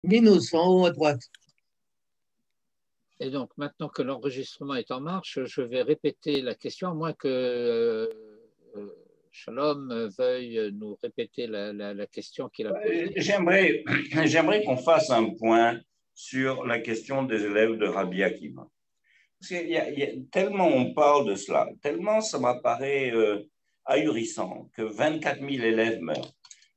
Minus, en haut à droite. Et donc, maintenant que l'enregistrement est en marche, je vais répéter la question, à moins que Shalom veuille nous répéter la question qu'il a posée. J'aimerais qu'on fasse un point sur la question des élèves de Rabbi Akiva. Parce tellement on parle de cela, tellement ça m'apparaît ahurissant que 24 000 élèves meurent.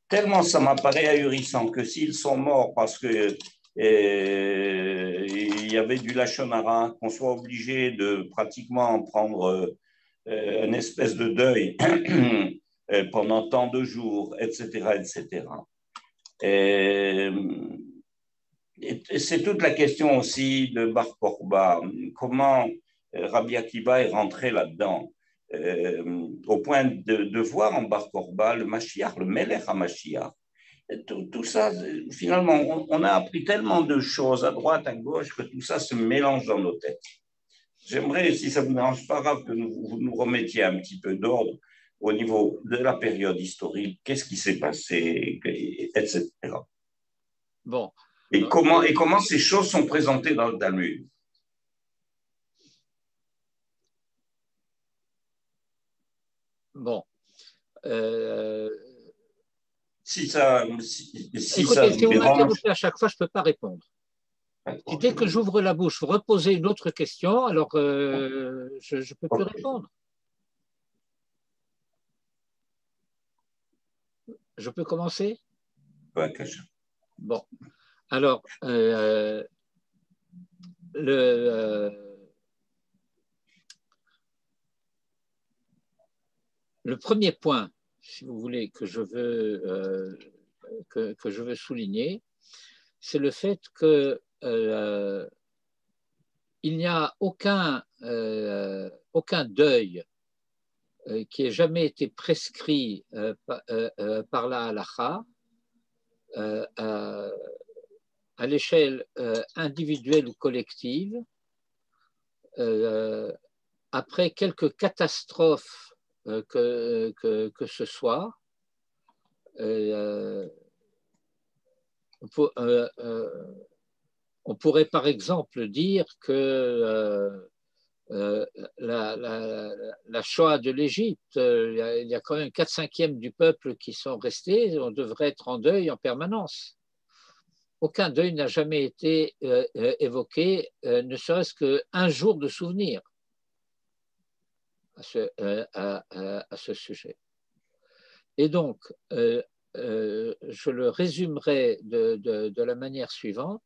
Tellement ça m'apparaît ahurissant que s'ils sont morts parce que il y avait du lachon hara, qu'on soit obligé de pratiquement prendre une espèce de deuil pendant tant de jours, etc., etc. Et c'est toute la question aussi de Bar Korba. Comment Rabbi Akiva est rentré là-dedans, au point de voir en Bar Korba le Mashiach, le Melech HaMashiach. Tout ça, finalement, on a appris tellement de choses à droite, à gauche, que tout ça se mélange dans nos têtes. J'aimerais, si ça ne vous dérange pas, que vous nous remettiez un petit peu d'ordre au niveau de la période historique, qu'est-ce qui s'est passé, etc. Bon. Et comment ces choses sont présentées dans le Talmud. Bon. Si ça Écoutez, si vous m'interrompez à chaque fois, je ne peux pas répondre. Et dès que j'ouvre la bouche, vous reposez une autre question, alors je ne peux plus répondre. Je peux commencer? Bon. Alors, le premier point, si vous voulez, que je veux souligner, c'est le fait que il n'y a aucun deuil qui ait jamais été prescrit par la halakha à l'échelle individuelle ou collective après quelques catastrophes que ce soit. On pourrait par exemple dire que la Shoah de l'Égypte, il y a quand même 4/5 du peuple qui sont restés, on devrait être en deuil en permanence. Aucun deuil n'a jamais été évoqué, ne serait-ce qu'un jour de souvenir à ce sujet. Et donc, je le résumerai de la manière suivante.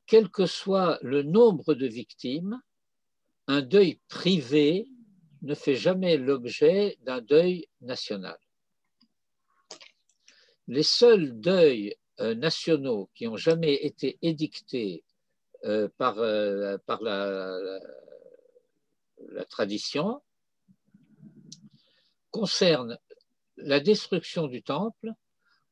Quel que soit le nombre de victimes, un deuil privé ne fait jamais l'objet d'un deuil national. Les seuls deuils nationaux qui ont jamais été édictés par la tradition concernent la destruction du temple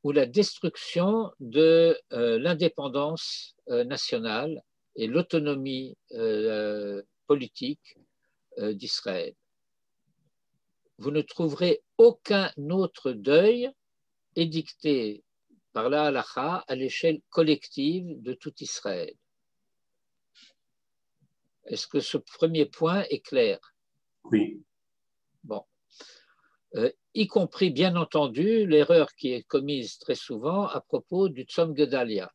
ou la destruction de l'indépendance nationale et l'autonomie politique d'Israël. Vous ne trouverez aucun autre deuil édicté par la halakha à l'échelle collective de tout Israël. Est-ce que ce premier point est clair? Oui. Bon. Y compris, bien entendu, l'erreur qui est commise très souvent à propos du Tzom Gedalia.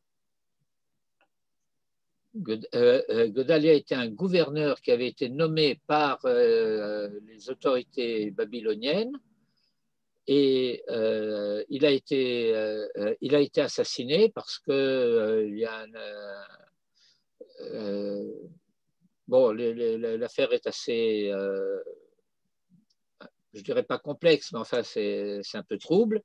Gedalia était un gouverneur qui avait été nommé par les autorités babyloniennes et il a été assassiné parce que il y a bon, l'affaire est assez je ne dirais pas complexe, mais enfin c'est un peu trouble.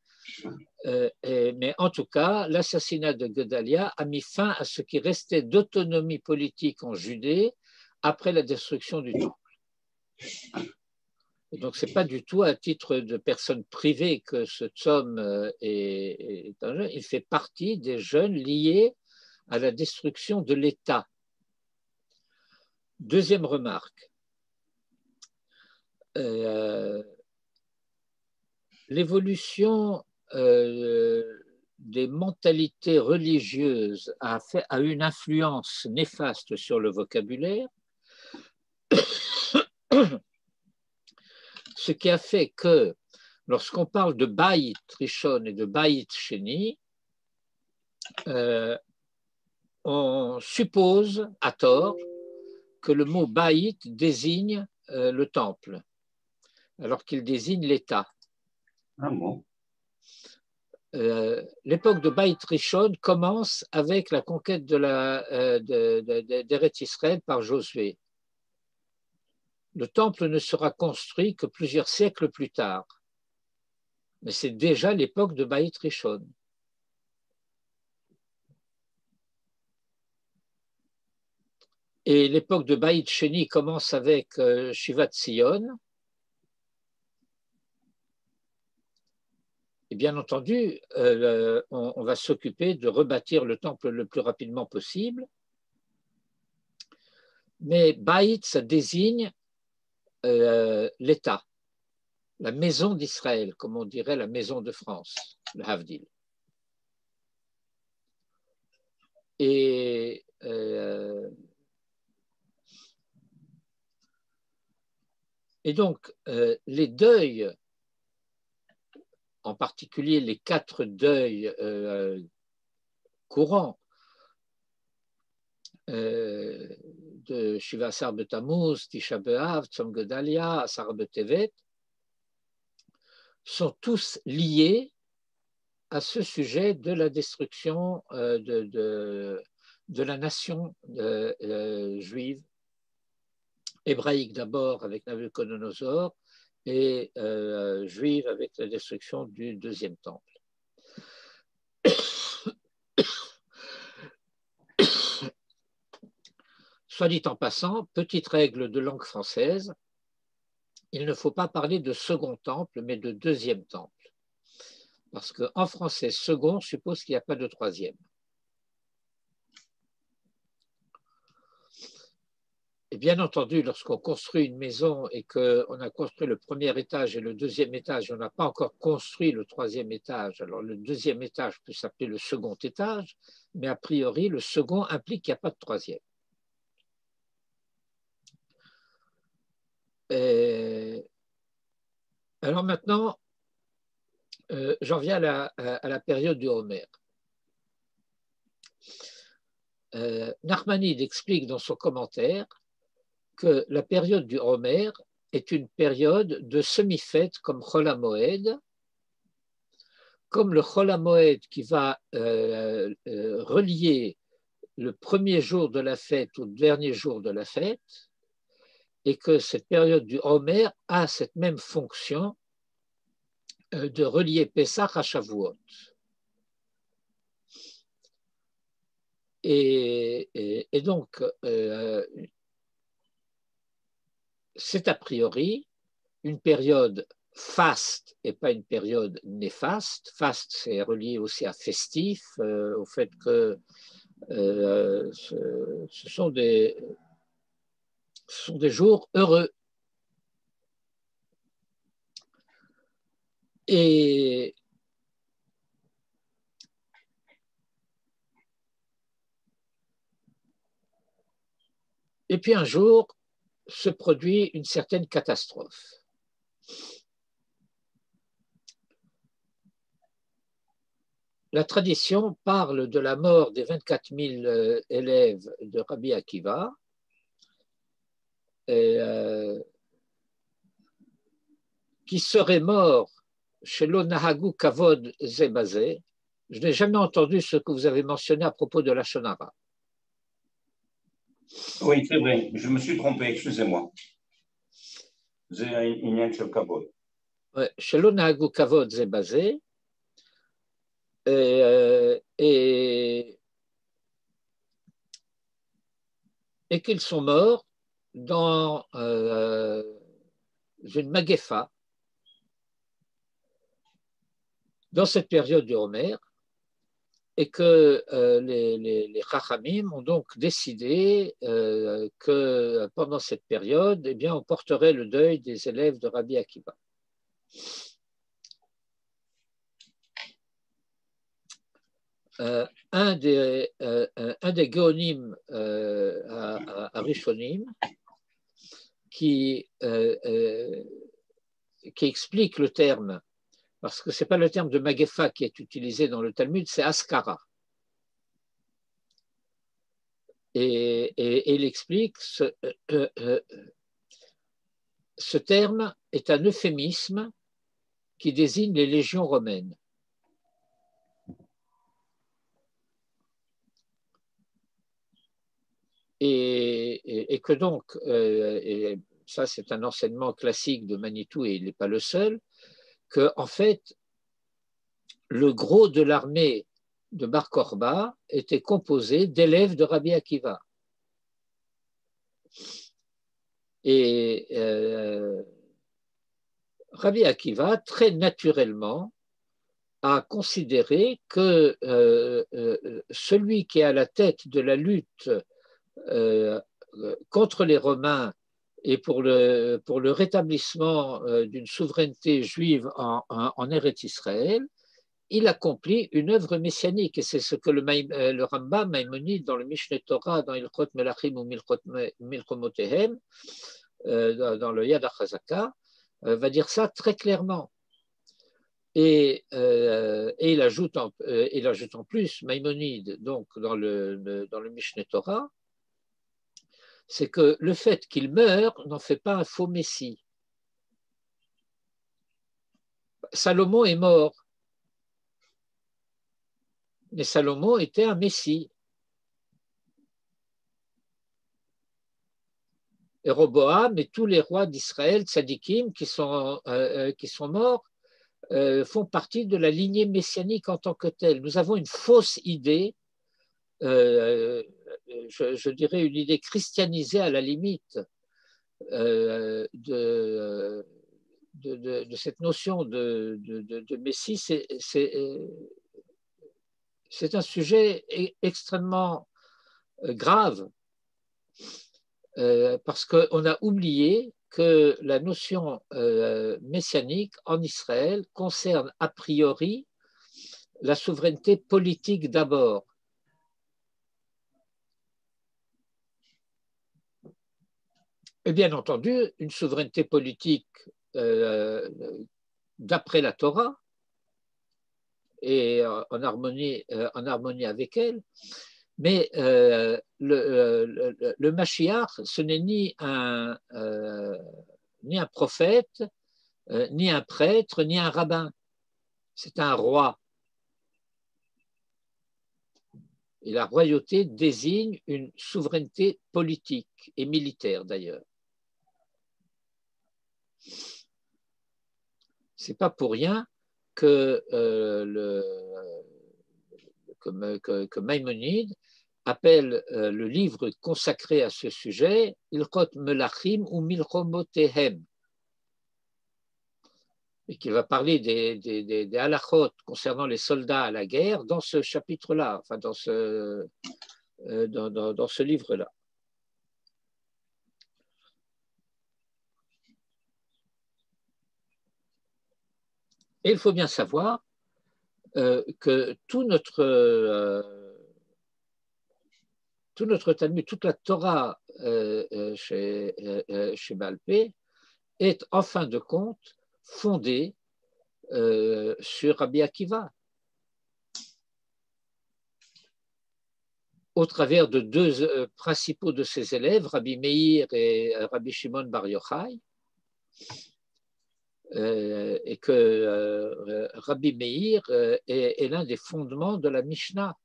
Mais en tout cas, l'assassinat de Gedalia a mis fin à ce qui restait d'autonomie politique en Judée après la destruction du temple. Et donc, ce n'est pas du tout à titre de personne privée que ce tzom est un jeune. Il fait partie des jeunes liés à la destruction de l'État. Deuxième remarque. L'évolution des mentalités religieuses a eu une influence néfaste sur le vocabulaire, ce qui a fait que lorsqu'on parle de Bayit Rishon et de Bayit Sheni, on suppose à tort que le mot Bayit désigne le temple, alors qu'il désigne l'État. Ah bon? L'époque de Bayit Rishon commence avec la conquête d'Eretz Israël par Josué. Le temple ne sera construit que plusieurs siècles plus tard. Mais c'est déjà l'époque de Bayit Rishon. Et l'époque de Bayit Sheni commence avec Shivat Zion. Et bien entendu, on va s'occuper de rebâtir le temple le plus rapidement possible. Mais Bayit, ça désigne l'État, la maison d'Israël, comme on dirait la maison de France, le Havdil. Et donc, les deuils, en particulier les 4 deuils courants de Shiva Asar B'Tammuz, Tisha B'Av, Tzom Gedalia, Asar B'Tevet, sont tous liés à ce sujet de la destruction de la nation juive, hébraïque d'abord avec Nabuchodonosor et juive avec la destruction du deuxième temple. Soit dit en passant, petite règle de langue française, il ne faut pas parler de second temple, mais de deuxième temple. Parce qu'en français, second suppose qu'il n'y a pas de troisième. Et bien entendu, lorsqu'on construit une maison et qu'on a construit le premier étage et le deuxième étage, on n'a pas encore construit le troisième étage. Alors le deuxième étage peut s'appeler le second étage, mais a priori, le second implique qu'il n'y a pas de troisième. Alors maintenant, j'en viens à la période du Homer. Nachmanide explique dans son commentaire que la période du Homer est une période de semi-fête comme Chol HaMoed, comme le Chol HaMoed qui va relier le premier jour de la fête au dernier jour de la fête, et que cette période du Homer a cette même fonction de relier Pessah à Shavuot. Et donc, c'est a priori une période faste et pas une période néfaste. Faste, c'est relié aussi à festif, au fait que ce sont des jours heureux. Et puis un jour se produit une certaine catastrophe. La tradition parle de la mort des 24 000 élèves de Rabbi Akiva, qui seraient morts chez l'Onahagu Kavod Zebazé. Je n'ai jamais entendu ce que vous avez mentionné à propos de la Shonara. Oui, c'est vrai, je me suis trompé, excusez-moi. C'est une seule Kavod. Chez l'Onahagu Kavod Zebazé, et qu'ils sont morts dans une maguefa, dans cette période du Homer, et que les Chachamim ont donc décidé que pendant cette période, eh bien, on porterait le deuil des élèves de Rabbi Akiva. un des Gaonim à Rishonim qui explique le terme, parce que ce n'est pas le terme de Magefa qui est utilisé dans le Talmud, c'est Askara. Et il explique ce terme est un euphémisme qui désigne les légions romaines. Et que donc, et ça c'est un enseignement classique de Manitou et il n'est pas le seul, que en fait, le gros de l'armée de Bar Korba était composé d'élèves de Rabbi Akiva. Et Rabbi Akiva, très naturellement, a considéré que celui qui est à la tête de la lutte contre les Romains et pour le rétablissement d'une souveraineté juive en Eretz Israël, il accomplit une œuvre messianique. Et c'est ce que le Rambam Maïmonide dans le Mishneh Torah, dans Ilchot Melachim ou Milchomotehem, dans le Yad HaChazaka, va dire ça très clairement. Et il ajoute en plus, Maïmonide, donc dans le Mishneh Torah, c'est que le fait qu'il meure n'en fait pas un faux messie. Salomon est mort, mais Salomon était un messie. Et Roboam et tous les rois d'Israël, tzadikim, qui sont morts, font partie de la lignée messianique en tant que telle. Nous avons une fausse idée, je dirais une idée christianisée à la limite, de cette notion de Messie. C'est un sujet extrêmement grave, parce qu'on a oublié que la notion messianique en Israël concerne a priori la souveraineté politique d'abord. Et bien entendu, une souveraineté politique d'après la Torah et en harmonie avec elle. Mais le Mashiach, ce n'est ni un prophète, ni un prêtre, ni un rabbin. C'est un roi. Et la royauté désigne une souveraineté politique et militaire d'ailleurs. Ce n'est pas pour rien que Maïmonide appelle le livre consacré à ce sujet Ilchot Melachim ou Milchomotehem, et qu'il va parler des halachot concernant les soldats à la guerre dans ce chapitre-là, enfin dans ce livre-là. Et il faut bien savoir que tout notre Talmud, toute la Torah chez Baal Pé est en fin de compte fondée sur Rabbi Akiva, au travers de deux principaux de ses élèves, Rabbi Meir et Rabbi Shimon Bar Yochai, et que Rabbi Meir est l'un des fondements de la Mishnah.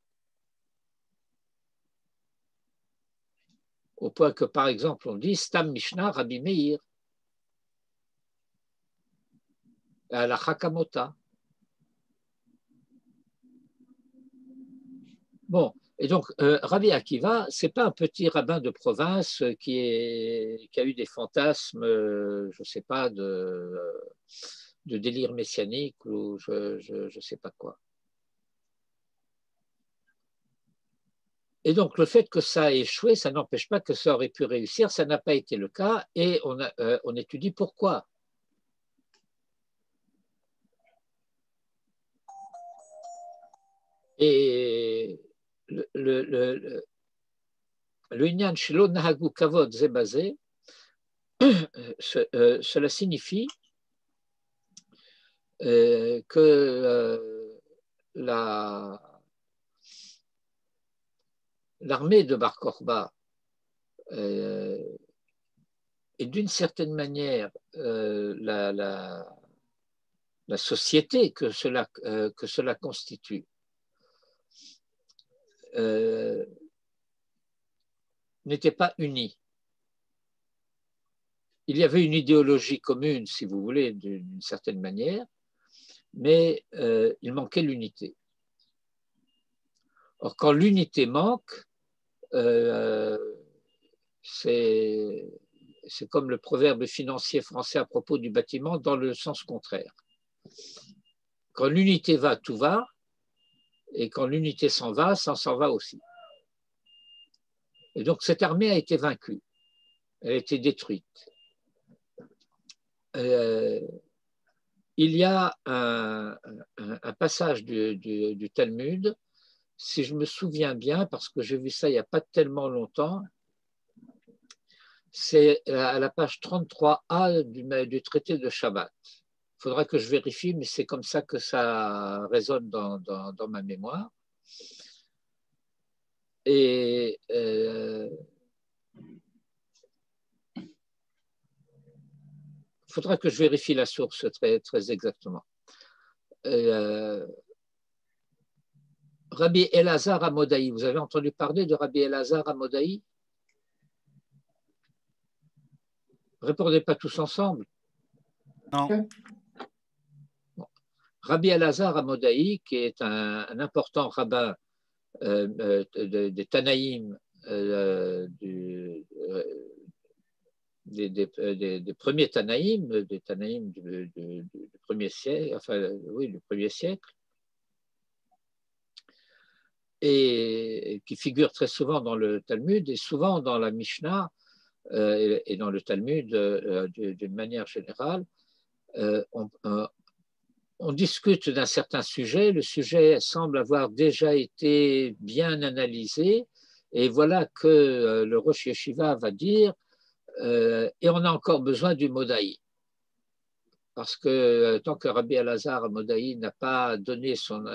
Au point que, par exemple, on dit Stam Mishnah Rabbi Meir à la Hakamota. Bon, et donc Rabbi Akiva, ce n'est pas un petit rabbin de province qui a eu des fantasmes, je ne sais pas, de délire messianique ou je ne sais pas quoi. Et donc le fait que ça a échoué, ça n'empêche pas que ça aurait pu réussir, ça n'a pas été le cas, et on étudie pourquoi. Et le Inyan Shelo Nahagu Kavod Zebazé, cela signifie que l'armée de Bar Korba et d'une certaine manière la société que cela constitue n'était pas unie. Il y avait une idéologie commune, si vous voulez, d'une certaine manière, mais il manquait l'unité. Or, quand l'unité manque, c'est comme le proverbe financier français à propos du bâtiment dans le sens contraire. Quand l'unité va, tout va, et quand l'unité s'en va, ça s'en va aussi. Et donc cette armée a été vaincue, elle a été détruite. Il y a un passage du Talmud, si je me souviens bien, parce que j'ai vu ça il n'y a pas tellement longtemps, c'est à la page 33a du traité de Shabbat. Il faudra que je vérifie, mais c'est comme ça que ça résonne dans ma mémoire. Et il faudra que je vérifie la source très, très exactement. Rabbi Elazar Amodai, vous avez entendu parler de Rabbi Elazar Amodai? Répondez pas tous ensemble. Non. Bon. Rabbi Elazar Amodai, qui est un important rabbin des Tanaïm, des premiers Tanaïm, des Tanaïm du premier siècle, enfin oui, du premier siècle, et qui figure très souvent dans le Talmud et souvent dans la Mishnah et dans le Talmud d'une manière générale. On discute d'un certain sujet, le sujet semble avoir déjà été bien analysé, et voilà que le Rosh Yeshiva va dire et on a encore besoin du Modaï. Parce que tant que Rabbi Elazar Modaï n'a pas donné son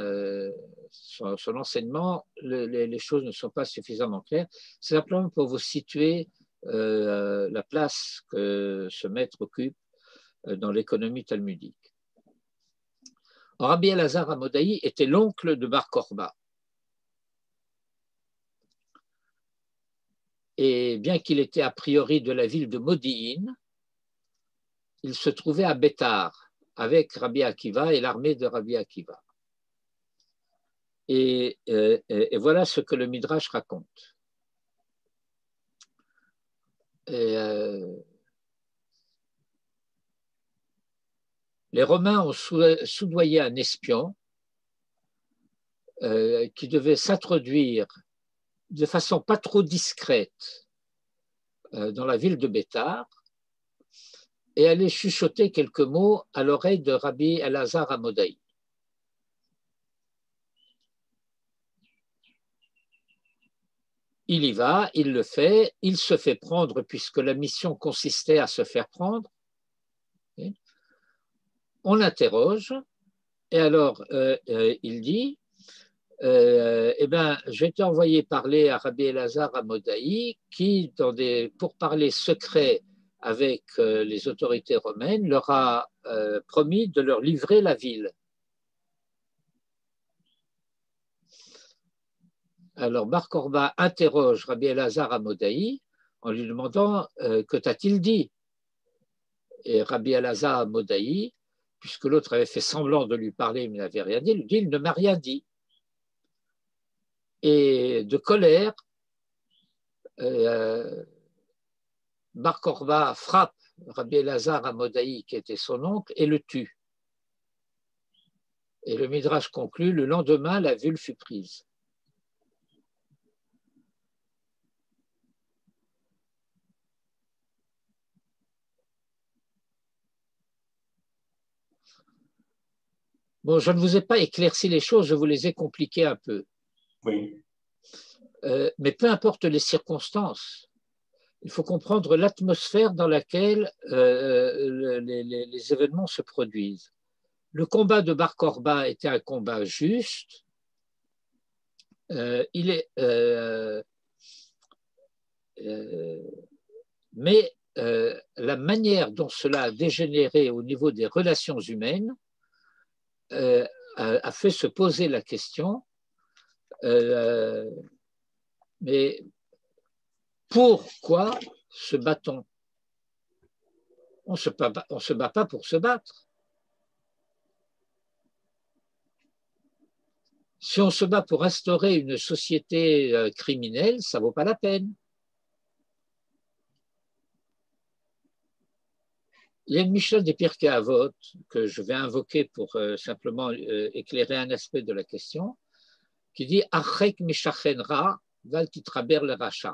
enseignement, les choses ne sont pas suffisamment claires. C'est simplement pour vous situer la place que ce maître occupe dans l'économie talmudique. Rabbi Elazar Amodai était l'oncle de Bar Korba. Et bien qu'il était a priori de la ville de Modi'in, il se trouvait à Bétar avec Rabbi Akiva et l'armée de Rabbi Akiva. Et voilà ce que le Midrash raconte. Les Romains ont soudoyé un espion qui devait s'introduire de façon pas trop discrète dans la ville de Bétar et aller chuchoter quelques mots à l'oreille de Rabbi Elazar Amodai. Il y va, il le fait, il se fait prendre puisque la mission consistait à se faire prendre. On l'interroge et alors il dit eh ben, j'ai été envoyé parler à Rabbi Elazar Amodai qui, dans des pourparlers secrets avec les autorités romaines, leur a promis de leur livrer la ville. Alors Bar Korba interroge Rabbi Elazar Amodai en lui demandant que t'a-t-il dit? Et Rabbi Elazar Amodai, puisque l'autre avait fait semblant de lui parler mais n'avait rien dit, lui dit il ne m'a rien dit. Et de colère, Bar Korba frappe Rabbi Elazar Amodai, qui était son oncle, et le tue. Et le Midrash conclut, le lendemain, la ville fut prise. Bon, je ne vous ai pas éclairci les choses, je vous les ai compliquées un peu. Oui. Mais peu importe les circonstances, il faut comprendre l'atmosphère dans laquelle les événements se produisent. Le combat de Bar Korba était un combat juste. Mais la manière dont cela a dégénéré au niveau des relations humaines a fait se poser la question, mais pourquoi se bat-on? On ne se bat pas pour se battre. Si on se bat pour instaurer une société criminelle, ça ne vaut pas la peine. Il y a une Mishnah des Pirkei Avot que je vais invoquer pour simplement éclairer un aspect de la question, qui dit Achek mishachen ra val titraber le racha.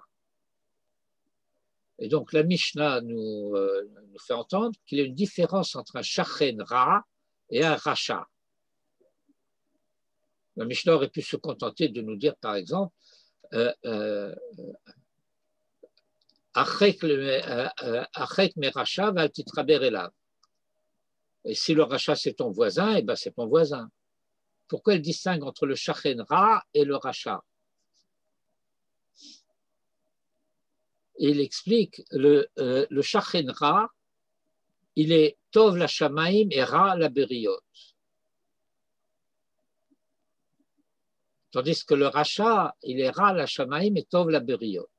Et donc la Mishnah nous fait entendre qu'il y a une différence entre un shachen ra et un racha. La Mishnah aurait pu se contenter de nous dire, par exemple, Achek me racha val titraber elav. Et si le rachat c'est ton voisin, eh ben c'est ton voisin. Pourquoi elle distingue entre le shachen ra et le rachat? Et il explique le shachen ra, il est tov la shamaim et ra la beriot. Tandis que le rachat, il est ra la shamaim et tov la beriot.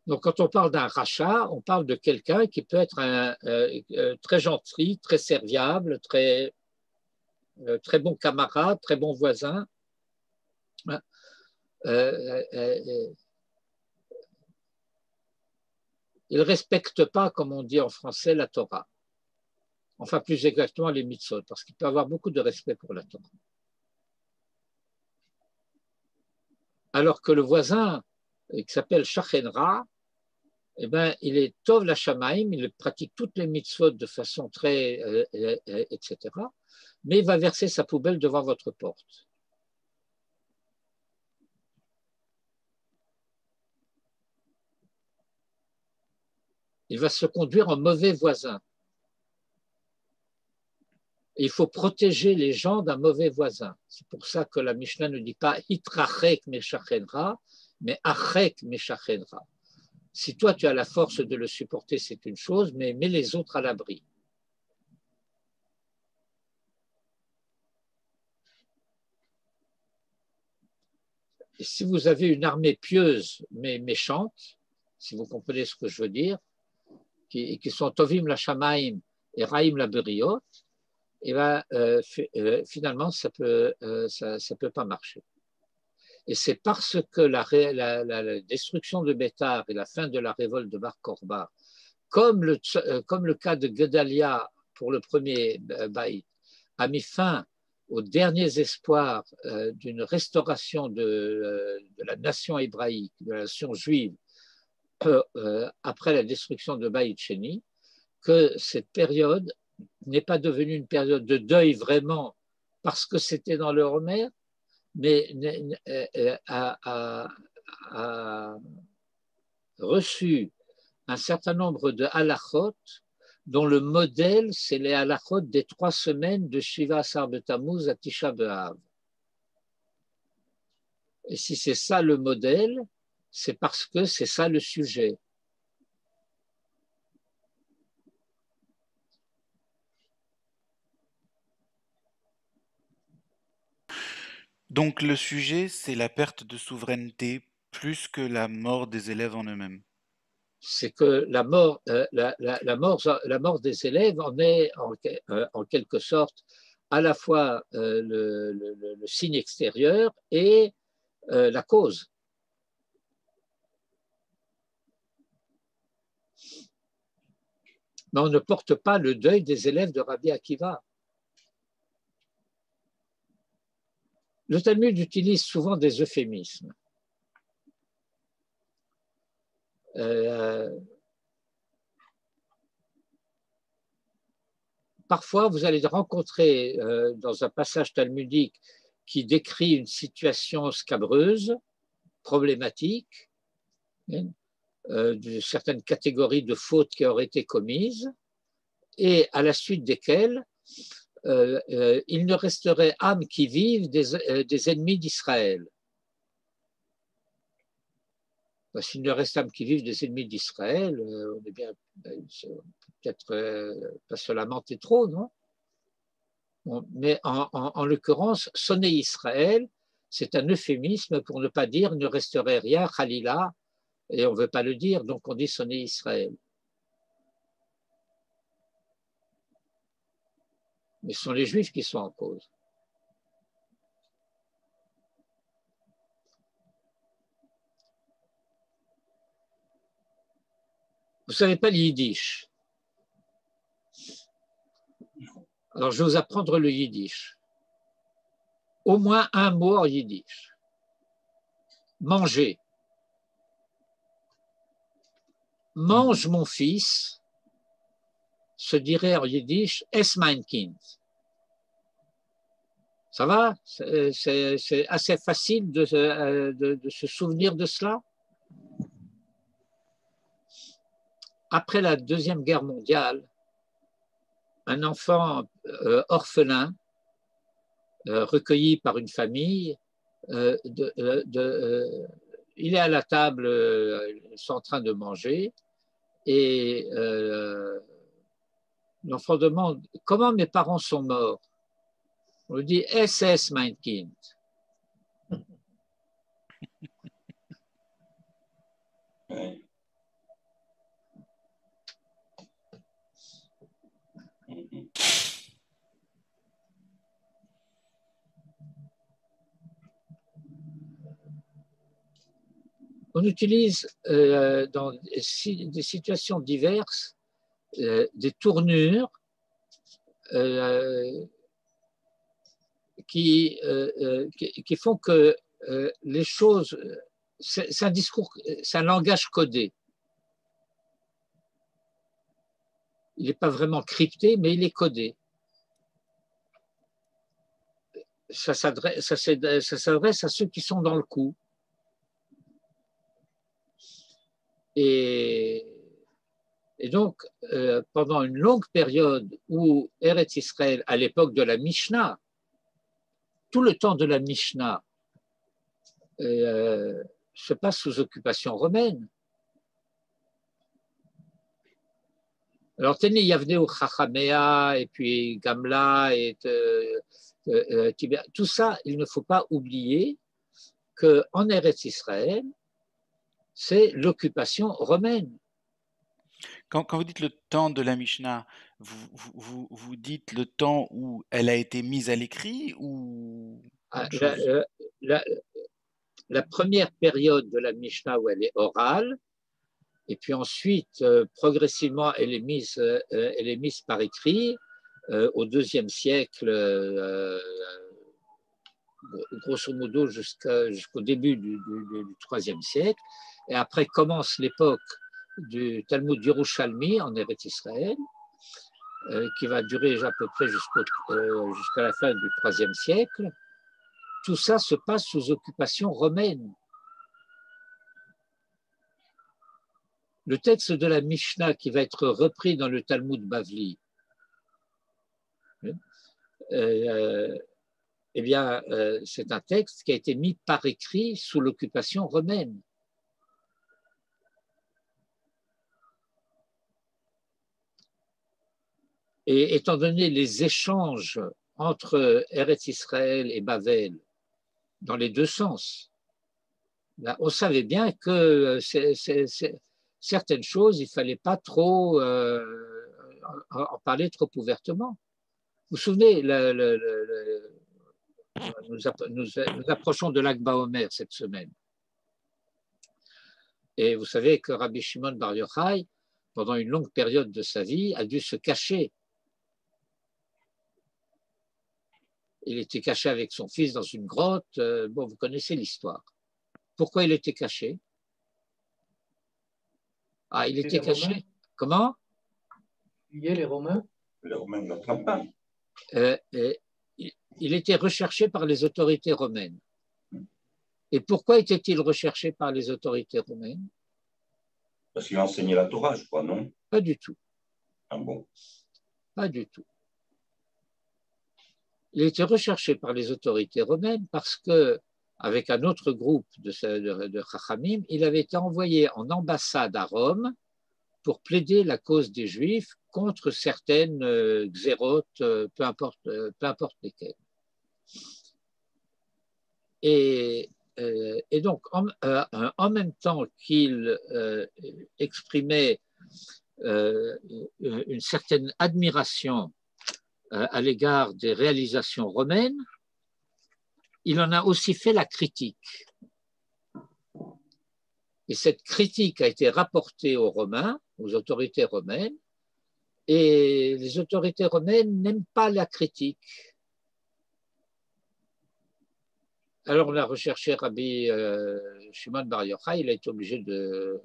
Donc, quand on parle d'un rachat, on parle de quelqu'un qui peut être très gentil, très serviable, très bon camarade, très bon voisin. Il ne respecte pas, comme on dit en français, la Torah. Enfin, plus exactement, les mitzvot, parce qu'il peut avoir beaucoup de respect pour la Torah. Alors que le voisin, qui s'appelle Shachen Ra, eh ben, il est Tov la Shamaim, il pratique toutes les mitzvot de façon très, etc., mais il va verser sa poubelle devant votre porte. Il va se conduire en mauvais voisin. Et il faut protéger les gens d'un mauvais voisin. C'est pour ça que la Mishnah ne dit pas Hitrachek meshachenra, mais Achek meshachenra. Si toi tu as la force de le supporter, c'est une chose, mais mets les autres à l'abri. Et si vous avez une armée pieuse mais méchante, si vous comprenez ce que je veux dire, qui sont Tovim la Shamaim et Raïm la Beriot, et ben, finalement, ça peut pas marcher. Et c'est parce que la destruction de Bétar et la fin de la révolte de Bar Korba, comme le cas de Gedalia pour le premier baït, a mis fin aux derniers espoirs d'une restauration de la nation hébraïque, de la nation juive, après la destruction de Baït Sheni, que cette période n'est pas devenue une période de deuil vraiment parce que c'était dans le Homer, mais a reçu un certain nombre de halachot dont le modèle, c'est les halachot des 3 semaines de Shiva Asar B'Tammuz à Tisha B'Av. Et si c'est ça le modèle, c'est parce que c'est ça le sujet. Donc le sujet, c'est la perte de souveraineté plus que la mort des élèves en eux-mêmes. C'est que la mort des élèves en est en quelque sorte à la fois le signe extérieur et la cause. Mais on ne porte pas le deuil des élèves de Rabbi Akiva. Le Talmud utilise souvent des euphémismes. Parfois, vous allez rencontrer dans un passage talmudique qui décrit une situation scabreuse, problématique, de certaines catégories de fautes qui auraient été commises, et à la suite desquelles il ne resterait âme qui vive des ennemis d'Israël. Parce qu'il ne reste âme qui vive des ennemis d'Israël, on est bien, peut-être pas se lamenter trop, non? Bon, mais en l'occurrence, sonner Israël, c'est un euphémisme pour ne pas dire ne resterait rien, Khalila, et on ne veut pas le dire, donc on dit sonner Israël. Mais ce sont les Juifs qui sont en cause. Vous ne savez pas le yiddish. Alors, je vais vous apprendre le yiddish. Au moins un mot en yiddish. Manger. Mange mon fils, se dirait en yiddish, es mein Kind. Ça va? C'est assez facile de se souvenir de cela. Après la Deuxième Guerre mondiale, un enfant orphelin, recueilli par une famille, il est à la table, ils sont en train de manger, et l'enfant demande « Comment mes parents sont morts ?» On lui dit « SS, mein Kind ». On utilise dans des situations diverses des tournures qui font que les choses, c'est un discours, c'est un langage codé. Il n'est pas vraiment crypté, mais il est codé. Ça s'adresse à ceux qui sont dans le coup. Et donc, pendant une longue période où Eretz Israël, à l'époque de la Mishnah, tout le temps de la Mishnah se passe sous occupation romaine. Alors, Teni Yavneu Chachamea, et puis Gamla, et Tibère, tout ça, il ne faut pas oublier qu'en Eretz Israël, c'est l'occupation romaine. Quand vous dites le temps de la Mishnah, vous dites le temps où elle a été mise à l'écrit ou autre chose? La première période de la Mishnah où elle est orale, et puis ensuite, progressivement, elle est mise par écrit au IIe siècle, grosso modo jusqu'au début du IIIe siècle. Et après commence l'époque du Talmud Yerushalmi en Eretz Israël, qui va durer à peu près jusqu'à la fin du IIIe siècle. Tout ça se passe sous occupation romaine. Le texte de la Mishnah qui va être repris dans le Talmud Bavli, eh bien, c'est un texte qui a été mis par écrit sous l'occupation romaine. Et étant donné les échanges entre Eretz Israël et Bavel, dans les deux sens, là, on savait bien que certaines choses, il ne fallait pas trop en parler trop ouvertement. Vous vous souvenez, nous approchons de l'Akba Omer cette semaine. Et vous savez que Rabbi Shimon Bar Yochai, pendant une longue période de sa vie, a dû se cacher. Il était caché avec son fils dans une grotte. Bon, vous connaissez l'histoire. Pourquoi il était caché? Ah, il était caché. Romains. Comment? Les Romains. Les Romains ne l'attrapent pas. il était recherché par les autorités romaines. Et pourquoi était-il recherché par les autorités romaines? Parce qu'il enseignait la Torah, je crois, non? Pas du tout. Ah bon? Pas du tout. Il était recherché par les autorités romaines parce que, avec un autre groupe de Chachamim, il avait été envoyé en ambassade à Rome pour plaider la cause des Juifs contre certaines xérotes, peu importe lesquelles. Et donc, en même temps qu'il exprimait une certaine admiration à l'égard des réalisations romaines, il en a aussi fait la critique. Et cette critique a été rapportée aux Romains, aux autorités romaines, et les autorités romaines n'aiment pas la critique. Alors on a recherché Rabbi Shimon Bar Yochai, il a été obligé de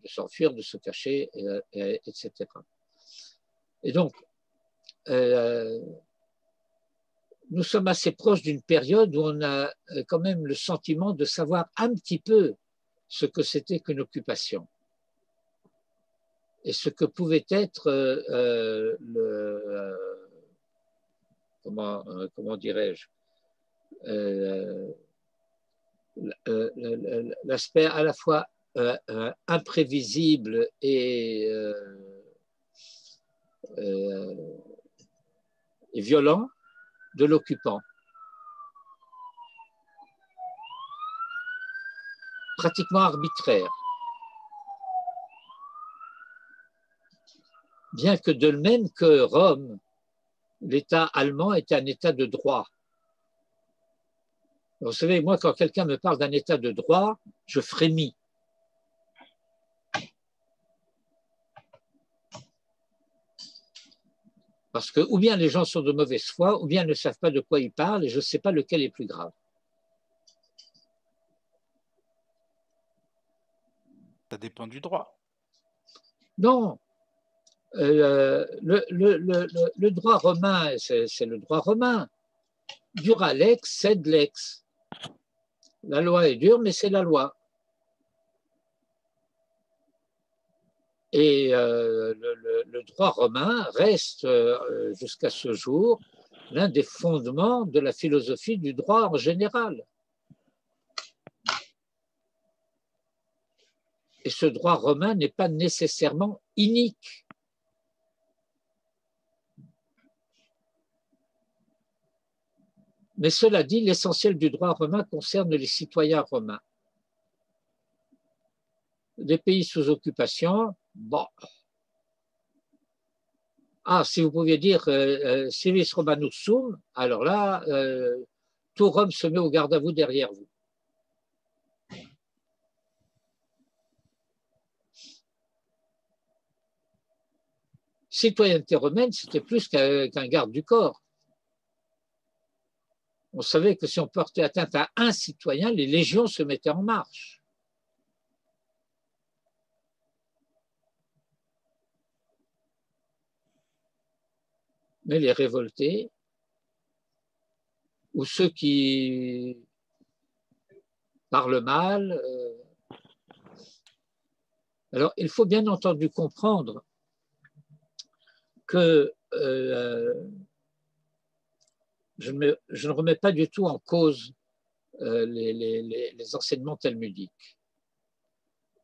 s'enfuir, de se cacher, etc. Et donc, nous sommes assez proches d'une période où on a quand même le sentiment de savoir un petit peu ce que c'était qu'une occupation et ce que pouvait être comment dirais-je, l'aspect à la fois imprévisible et violent de l'occupant. Pratiquement arbitraire. Bien que de même que Rome, l'État allemand était un État de droit. Vous savez, moi, quand quelqu'un me parle d'un État de droit, je frémis. Parce que ou bien les gens sont de mauvaise foi, ou bien ne savent pas de quoi ils parlent, et je ne sais pas lequel est plus grave. Ça dépend du droit. Non. Le droit romain, c'est le droit romain. Dura lex, sed lex. La loi est dure, mais c'est la loi. Et le droit romain reste jusqu'à ce jour l'un des fondements de la philosophie du droit en général. Et ce droit romain n'est pas nécessairement inique. Mais cela dit, l'essentiel du droit romain concerne les citoyens romains. Des pays sous occupation, bon. Ah, si vous pouviez dire civis Romanus sum, alors là, tout Rome se met au garde à vous derrière vous. Citoyenneté romaine, c'était plus qu'un garde du corps. On savait que si on portait atteinte à un citoyen, les légions se mettaient en marche. Mais les révoltés, ou ceux qui parlent mal, alors il faut bien entendu comprendre que je ne remets pas du tout en cause les enseignements talmudiques.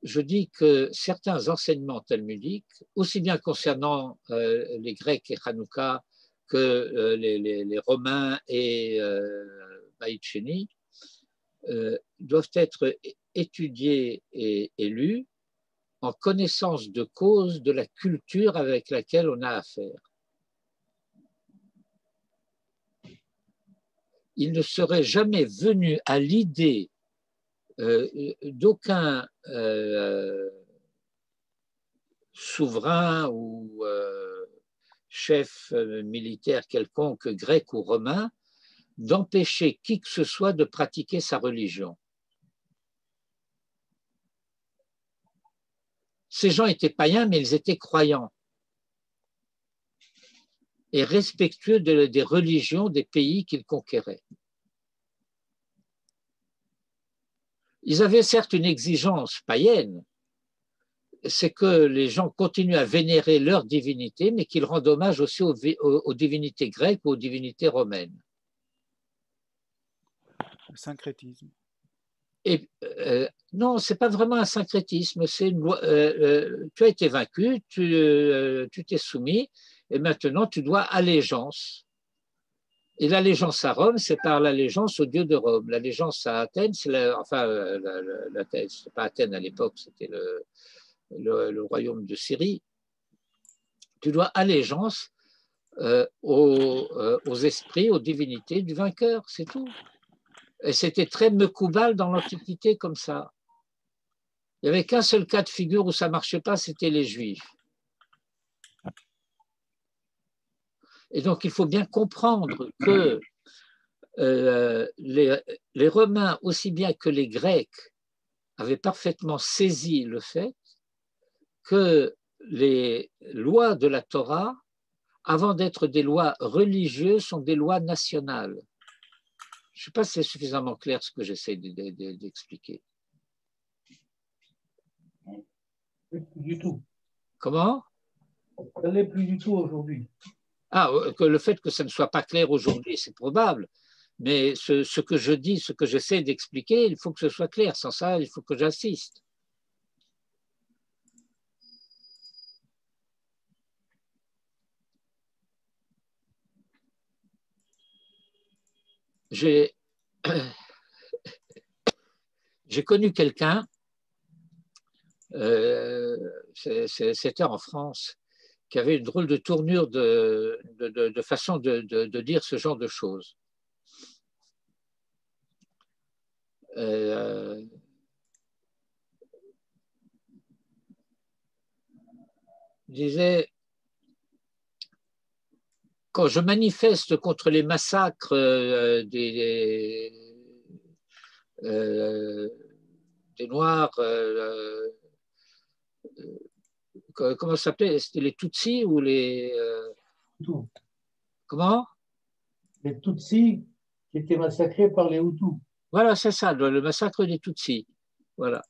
Je dis que certains enseignements talmudiques, aussi bien concernant les Grecs et Hanouka que les Romains et Baït Sheni, doivent être étudiés et lus en connaissance de cause de la culture avec laquelle on a affaire. Il ne serait jamais venu à l'idée d'aucun souverain ou chef militaire quelconque, grec ou romain, d'empêcher qui que ce soit de pratiquer sa religion. Ces gens étaient païens, mais ils étaient croyants. et respectueux des religions des pays qu'ils conquéraient. Ils avaient certes une exigence païenne, c'est que les gens continuent à vénérer leur divinité, mais qu'ils rendent hommage aussi aux divinités grecques ou aux divinités romaines. Le syncrétisme. Et, non, ce n'est pas vraiment un syncrétisme. Tu as été vaincu, tu t'es soumis, et maintenant tu dois allégeance. Et l'allégeance à Rome, c'est par l'allégeance au dieu de Rome. L'allégeance à Athènes, c'est c'était pas Athènes à l'époque, c'était le royaume de Syrie. Tu dois allégeance aux esprits, aux divinités du vainqueur, c'est tout. Et c'était très mekoubal dans l'Antiquité comme ça. Il n'y avait qu'un seul cas de figure où ça ne marchait pas, c'était les Juifs. Et donc, il faut bien comprendre que les Romains, aussi bien que les Grecs, avaient parfaitement saisi le fait que les lois de la Torah, avant d'être des lois religieuses, sont des lois nationales. Je ne sais pas si c'est suffisamment clair ce que j'essaie d'expliquer. Plus du tout. Comment? Ça n'est plus du tout aujourd'hui. Ah, que le fait que ça ne soit pas clair aujourd'hui, c'est probable. Mais ce que je dis, ce que j'essaie d'expliquer, il faut que ce soit clair. Sans ça, il faut que j'assiste. J'ai connu quelqu'un, c'était en France, qui avait une drôle de tournure de façon de dire ce genre de choses. Il disait, quand je manifeste contre les massacres des Noirs, comment ça s'appelait? C'était les Tutsis ou les… Comment? Les Tutsis qui étaient massacrés par les Hutus. Voilà, c'est ça, le massacre des Tutsis. Voilà.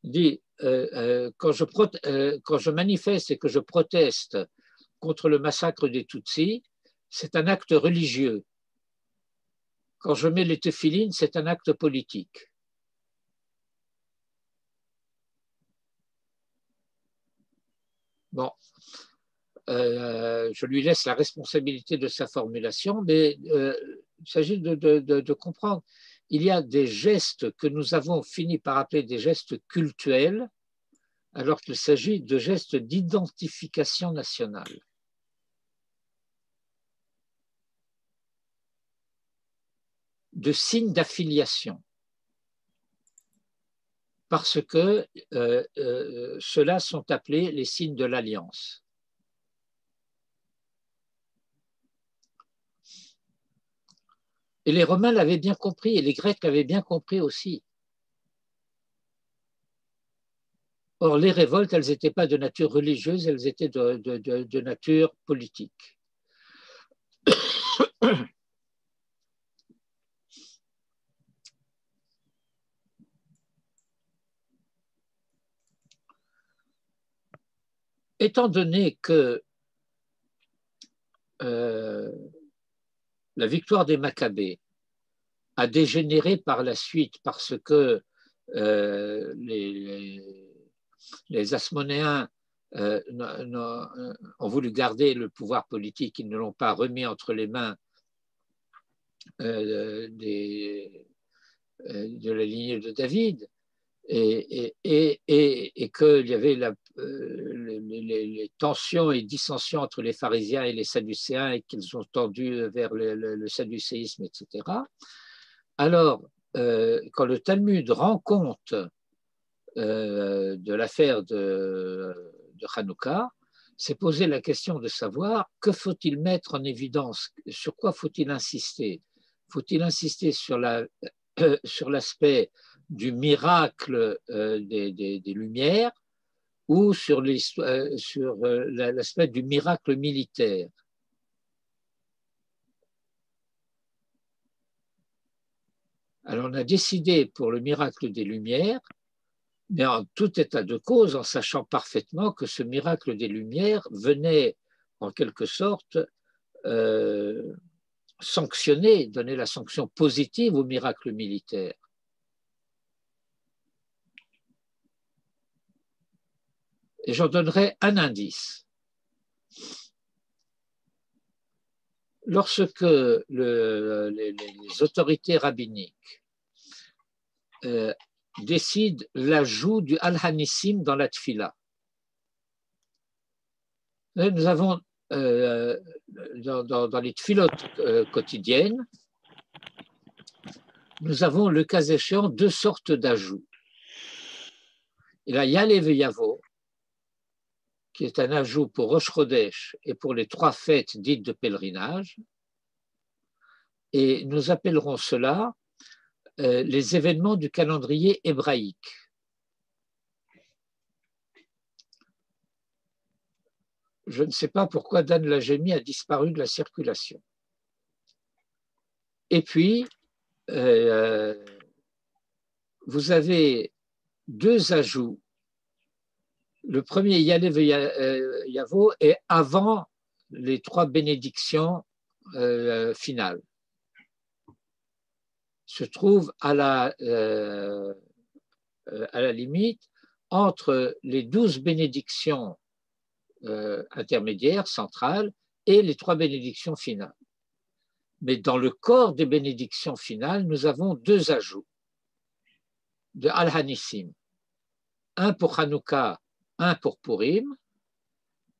Il dit, quand je manifeste et que je proteste contre le massacre des Tutsis, c'est un acte religieux. Quand je mets les téphilines, c'est un acte politique. Bon, je lui laisse la responsabilité de sa formulation, mais il s'agit de comprendre. Il y a des gestes que nous avons fini par appeler des gestes cultuels, alors qu'il s'agit de gestes d'identification nationale. De signes d'affiliation. Parce que ceux-là sont appelés les signes de l'alliance. Et les Romains l'avaient bien compris, et les Grecs l'avaient bien compris aussi. Or, les révoltes, elles n'étaient pas de nature religieuse, elles étaient de nature politique. Étant donné que la victoire des Maccabées a dégénéré par la suite parce que les Hasmonéens ont voulu garder le pouvoir politique, ils ne l'ont pas remis entre les mains de la lignée de David, et qu'il y avait les tensions et dissensions entre les pharisiens et les sadducéens et qu'ils ont tendu vers le sadducéisme, etc. Alors, quand le Talmud rend compte de l'affaire de Hanouka, c'est poser la question de savoir que faut-il mettre en évidence, sur quoi faut-il insister? Faut-il insister sur l'aspect du miracle des Lumières ou sur l'aspect du miracle militaire? Alors on a décidé pour le miracle des Lumières, mais en tout état de cause, en sachant parfaitement que ce miracle des Lumières venait en quelque sorte sanctionner, donner la sanction positive au miracle militaire. Et j'en donnerai un indice. Lorsque les autorités rabbiniques décident l'ajout du Al-Hanissim dans la Tfila, nous avons dans les tfilotes quotidiennes, nous avons le cas échéant deux sortes d'ajouts. Il y a Yalev et Yavo, qui est un ajout pour Rosh Chodesh et pour les 3 fêtes dites de pèlerinage. Et nous appellerons cela les événements du calendrier hébraïque. Je ne sais pas pourquoi Dan Lajemi a disparu de la circulation. Et puis, vous avez 2 ajouts. Le premier, Yalev et Yavo, est avant les 3 bénédictions finales. Se trouve à la limite entre les 12 bénédictions intermédiaires, centrales, et les 3 bénédictions finales. Mais dans le corps des bénédictions finales, nous avons 2 ajouts de Al-Hanissim. Un pour Hanouka, un pour Purim,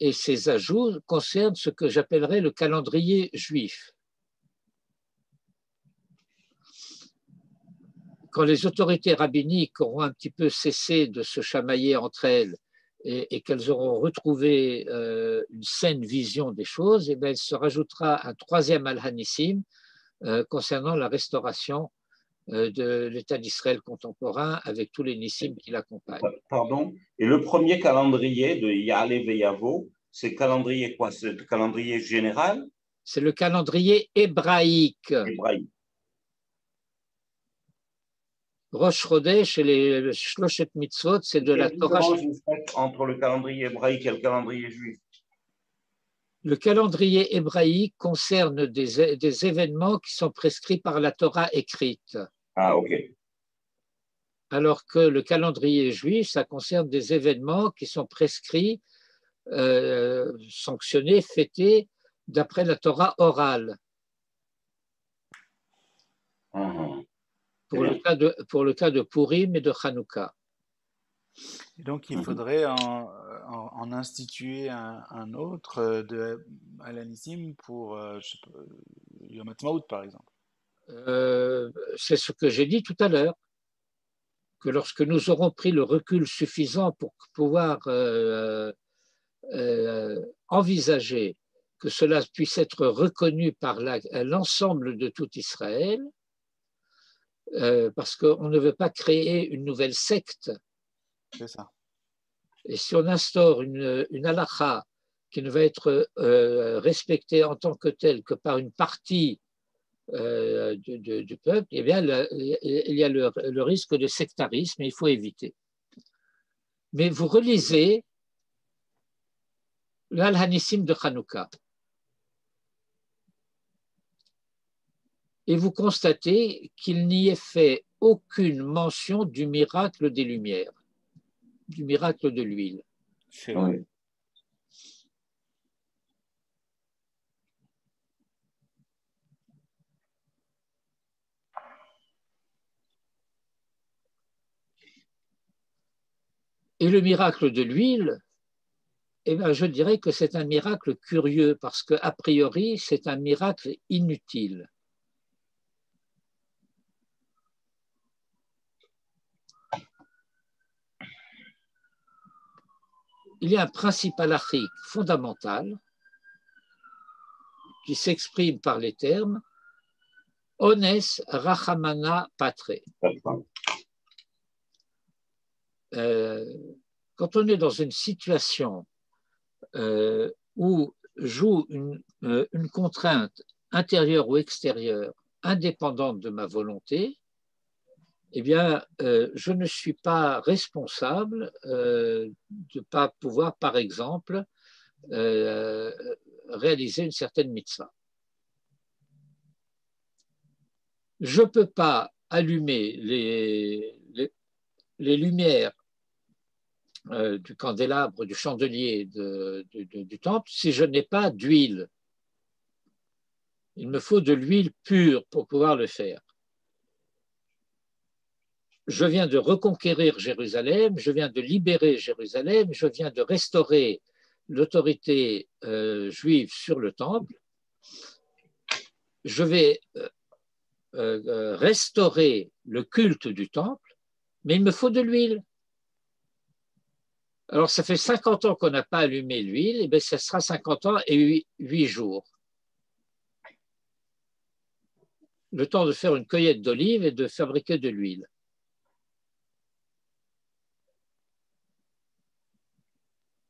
et ces ajouts concernent ce que j'appellerais le calendrier juif. Quand les autorités rabbiniques auront un petit peu cessé de se chamailler entre elles et qu'elles auront retrouvé une saine vision des choses, et bien, il se rajoutera un 3e Al-Hanissim concernant la restauration de l'État d'Israël contemporain avec tous les nissim qui l'accompagnent. Pardon. Et le premier calendrier de Yalev et Yavo, c'est calendrier quoi? C'est le calendrier général? C'est le calendrier hébraïque. Hébraïque. Rosh Chodesh et les Shloshet Mitzvot, c'est de la Torah. Entre le calendrier hébraïque et le calendrier juif. Le calendrier hébraïque concerne des événements qui sont prescrits par la Torah écrite. Ah, ok. Alors que le calendrier juif, ça concerne des événements qui sont prescrits, sanctionnés, fêtés d'après la Torah orale. Pour le cas de Purim et de Hanouka. Et donc, il faudrait en instituer un autre de Al-Hanissim pour Yom Ha'atzmaut, par exemple. C'est ce que j'ai dit tout à l'heure, que lorsque nous aurons pris le recul suffisant pour pouvoir envisager que cela puisse être reconnu par l'ensemble de tout Israël, parce qu'on ne veut pas créer une nouvelle secte. C'est ça. Et si on instaure une halakha qui ne va être respectée en tant que telle que par une partie du peuple, eh bien, il y a le risque de sectarisme et il faut éviter. Mais vous relisez l'Al-Hanissim de Hanouka et vous constatez qu'il n'y est fait aucune mention du miracle des Lumières, du miracle de l'huile. C'est vrai. Oui. Et le miracle de l'huile, eh bien, je dirais que c'est un miracle curieux parce qu'a priori, c'est un miracle inutile. Il y a un principe halachique fondamental qui s'exprime par les termes Ones Rachamana Patre. Quand on est dans une situation où joue une contrainte intérieure ou extérieure indépendante de ma volonté, eh bien, je ne suis pas responsable de ne pas pouvoir, par exemple, réaliser une certaine mitzvah. Je ne peux pas allumer les lumières du candélabre, du chandelier du temple si je n'ai pas d'huile. Il me faut de l'huile pure pour pouvoir le faire. Je viens de reconquérir Jérusalem, je viens de libérer Jérusalem, je viens de restaurer l'autorité juive sur le temple. Je vais restaurer le culte du temple, mais il me faut de l'huile. Alors, ça fait 50 ans qu'on n'a pas allumé l'huile, et bien ça sera 50 ans et 8 jours. Le temps de faire une cueillette d'olives et de fabriquer de l'huile.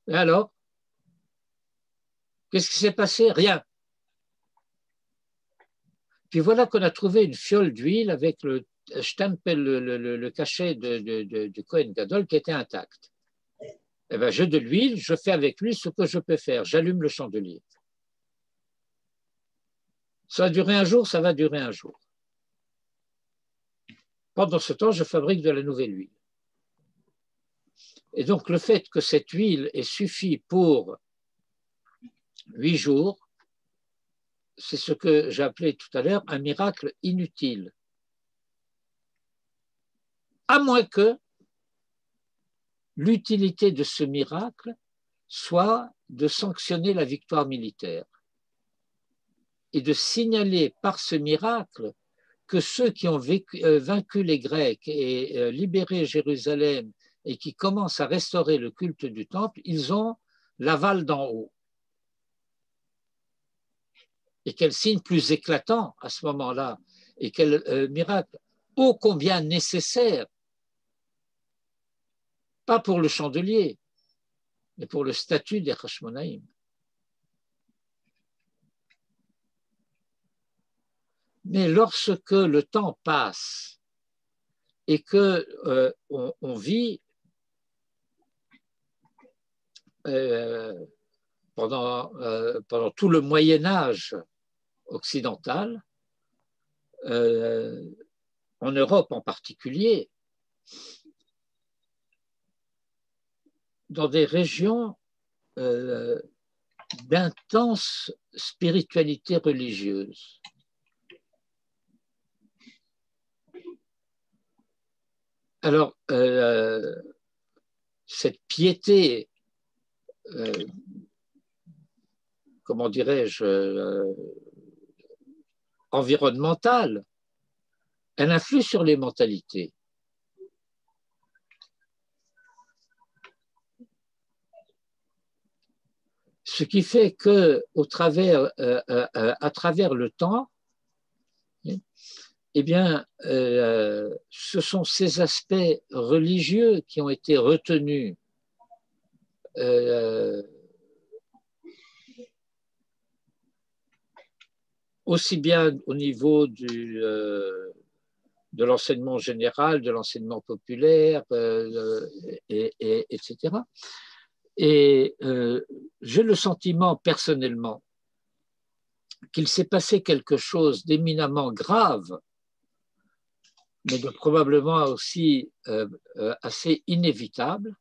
Et alors, qu'est-ce qui s'est passé? Rien. Puis voilà qu'on a trouvé une fiole d'huile avec le stempel, le cachet du Kohen Gadol qui était intact. Eh bien, j'ai de l'huile, je fais avec lui ce que je peux faire. J'allume le chandelier. Ça va durer un jour, ça va durer un jour. Pendant ce temps, je fabrique de la nouvelle huile. Et donc, le fait que cette huile ait suffi pour 8 jours, c'est ce que j'ai appelé tout à l'heure un miracle inutile. À moins que l'utilité de ce miracle soit de sanctionner la victoire militaire et de signaler par ce miracle que ceux qui ont vaincu les Grecs et libéré Jérusalem et qui commencent à restaurer le culte du temple, ils ont l'aval d'en haut. Et quel signe plus éclatant à ce moment-là, et quel miracle ô combien nécessaire, pas pour le chandelier, mais pour le statut des Hashmonaïm. Mais lorsque le temps passe et que on vit pendant tout le Moyen-Âge occidental, en Europe en particulier, dans des régions d'intense spiritualité religieuse. Alors, cette piété, comment dirais-je, environnementale, elle influe sur les mentalités. Ce qui fait que, à travers le temps, eh bien, ce sont ces aspects religieux qui ont été retenus aussi bien au niveau de l'enseignement général, de l'enseignement populaire, etc. Et j'ai le sentiment personnellement qu'il s'est passé quelque chose d'éminemment grave, mais de probablement aussi assez inévitable.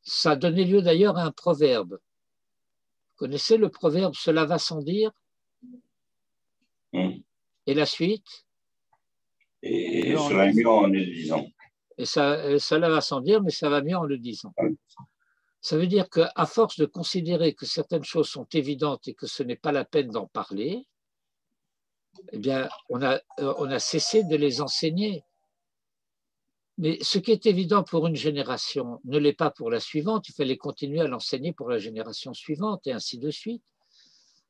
Ça a donné lieu d'ailleurs à un proverbe. Vous connaissez le proverbe « Cela va sans dire » Et la suite? Et cela est mieux en le disant. Et cela va sans dire, mais ça va mieux en le disant. Ça veut dire qu'à force de considérer que certaines choses sont évidentes et que ce n'est pas la peine d'en parler, eh bien, on a cessé de les enseigner. Mais ce qui est évident pour une génération ne l'est pas pour la suivante. Il fallait continuer à l'enseigner pour la génération suivante et ainsi de suite.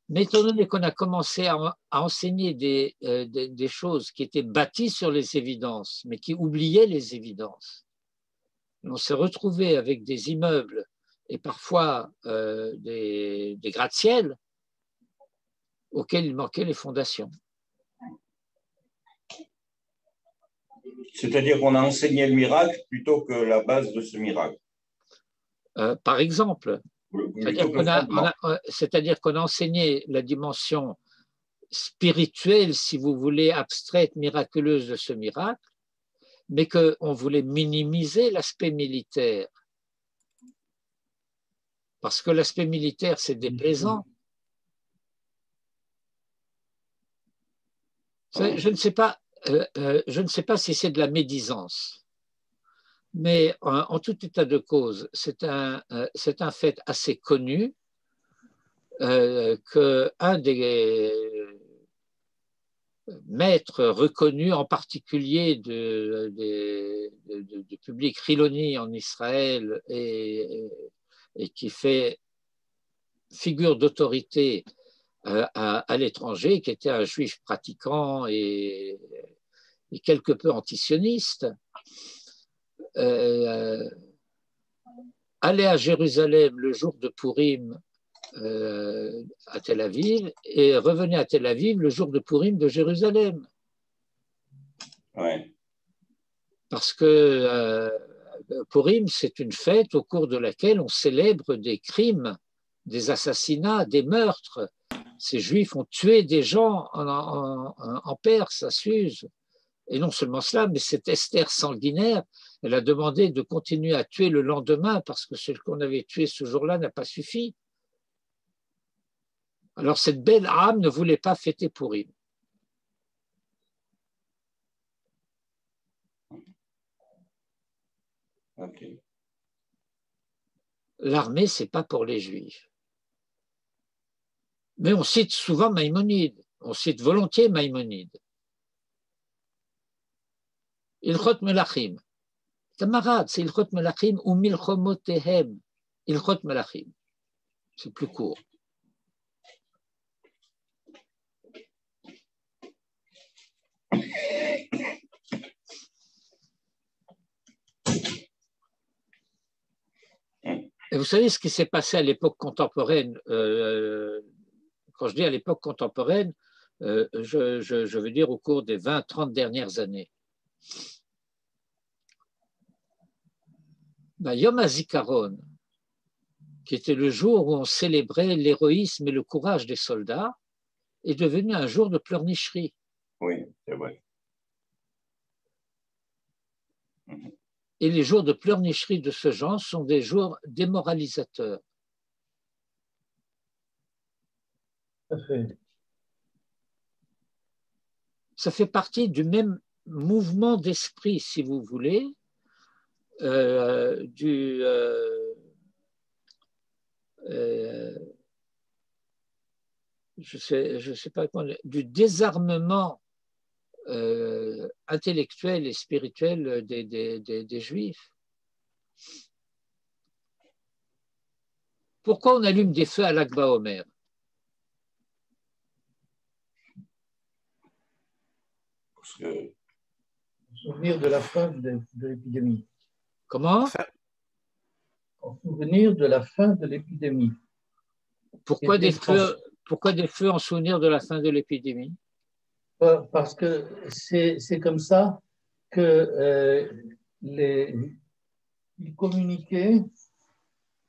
Mais étant donné qu'on a commencé à enseigner des choses qui étaient bâties sur les évidences, mais qui oubliaient les évidences, on s'est retrouvé avec des immeubles et parfois des gratte-ciel auxquels il manquait les fondations. C'est-à-dire qu'on a enseigné le miracle plutôt que la base de ce miracle. Par exemple, Plutôt que le fondement. c'est-à-dire qu'on a enseigné la dimension spirituelle, si vous voulez, abstraite, miraculeuse de ce miracle, mais qu'on voulait minimiser l'aspect militaire. Parce que l'aspect militaire, c'est déplaisant. Je ne sais pas si c'est de la médisance, mais en tout état de cause, c'est un fait assez connu qu'un des maîtres reconnus, en particulier du public Chiloni en Israël et qui fait figure d'autorité à l'étranger, qui était un juif pratiquant et quelque peu antisioniste, allait à Jérusalem le jour de Purim à Tel Aviv et revenait à Tel Aviv le jour de Purim de Jérusalem. Ouais. Parce que Purim, c'est une fête au cours de laquelle on célèbre des crimes, des assassinats, des meurtres. Ces Juifs ont tué des gens en Perse, à Suse. Et non seulement cela, mais cette Esther sanguinaire, elle a demandé de continuer à tuer le lendemain parce que ce qu'on avait tué ce jour-là n'a pas suffi. Alors cette belle âme ne voulait pas fêter Purim. Okay. L'armée, c'est pas pour les Juifs. Mais on cite souvent Maïmonide, on cite volontiers Maïmonide. Ilchot Melachim. Camarade, c'est Ilchot Melachim ou Milchomotehem. Ilchot Melachim. C'est plus court. Et vous savez ce qui s'est passé à l'époque contemporaine, quand je dis à l'époque contemporaine, je veux dire au cours des 20-30 dernières années. Yom HaZikaron, qui était le jour où on célébrait l'héroïsme et le courage des soldats, est devenu un jour de pleurnicherie. Oui, c'est vrai. Et les jours de pleurnicherie de ce genre sont des jours démoralisateurs. Ça fait partie du même mouvement d'esprit, si vous voulez, je sais pas comment, du désarmement intellectuel et spirituel des Juifs. Pourquoi on allume des feux à Lag BaOmer? Parce que... En souvenir de la fin de l'épidémie. Comment? En souvenir de la fin de l'épidémie. Pourquoi des feux en souvenir de la fin de l'épidémie? Parce que c'est comme ça que ils communiquaient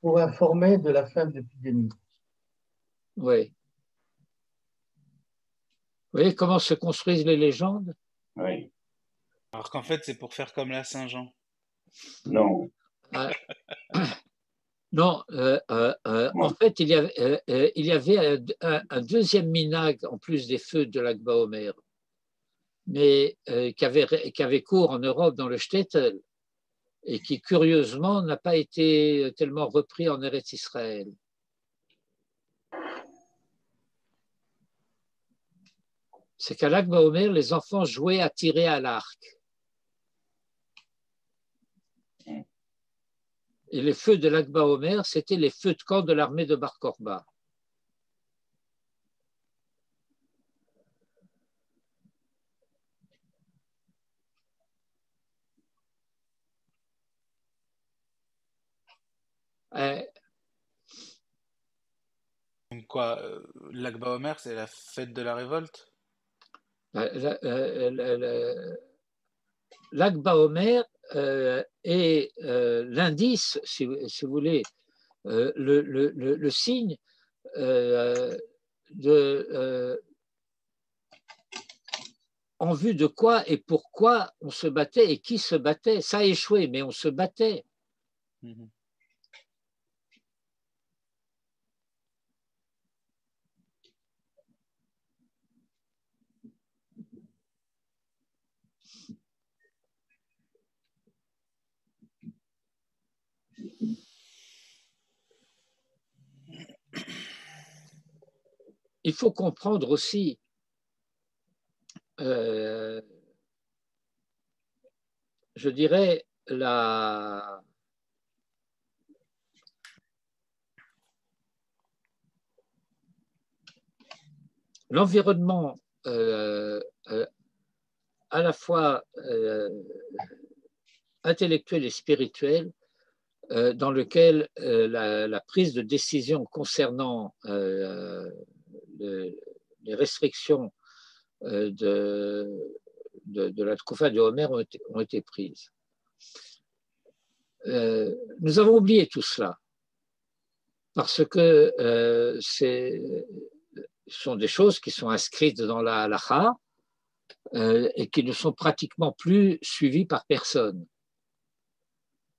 pour informer de la fin de l'épidémie. Oui. Vous voyez comment se construisent les légendes? Oui. Alors qu'en fait, c'est pour faire comme la Saint-Jean. Non. Non, en fait, il y avait un deuxième minag en plus des feux de Lag BaOmer, mais qui avait cours en Europe dans le shtetl et qui, curieusement, n'a pas été tellement repris en Eretz Israël. C'est qu'à Lag BaOmer, les enfants jouaient à tirer à l'arc. Et les feux de Lag BaOmer, c'était les feux de camp de l'armée de Bar Korba. Donc quoi, Lag BaOmer, c'est la fête de la révolte? l'Akba Omer est l'indice, si vous voulez, le signe en vue de quoi et pourquoi on se battait et qui se battait. Ça a échoué, mais on se battait. Mhm. Il faut comprendre aussi je dirais l'environnement à la fois intellectuel et spirituel dans lequel la prise de décision concernant les restrictions de la Tkoufa de Homer ont été prises. Nous avons oublié tout cela parce que ce sont des choses qui sont inscrites dans la halakha et qui ne sont pratiquement plus suivies par personne.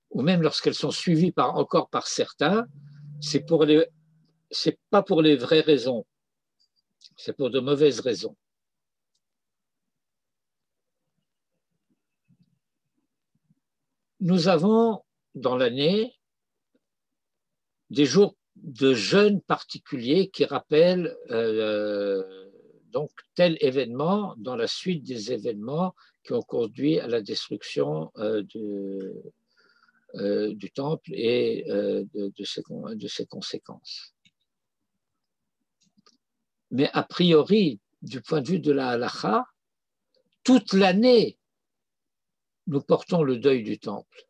Ou même lorsqu'elles sont suivies encore par certains, c'est pas pour les vraies raisons, c'est pour de mauvaises raisons. Nous avons dans l'année des jours de jeûne particuliers qui rappellent donc tel événement dans la suite des événements qui ont conduit à la destruction du temple et de ses conséquences. Mais a priori, du point de vue de la halakha, toute l'année, nous portons le deuil du temple.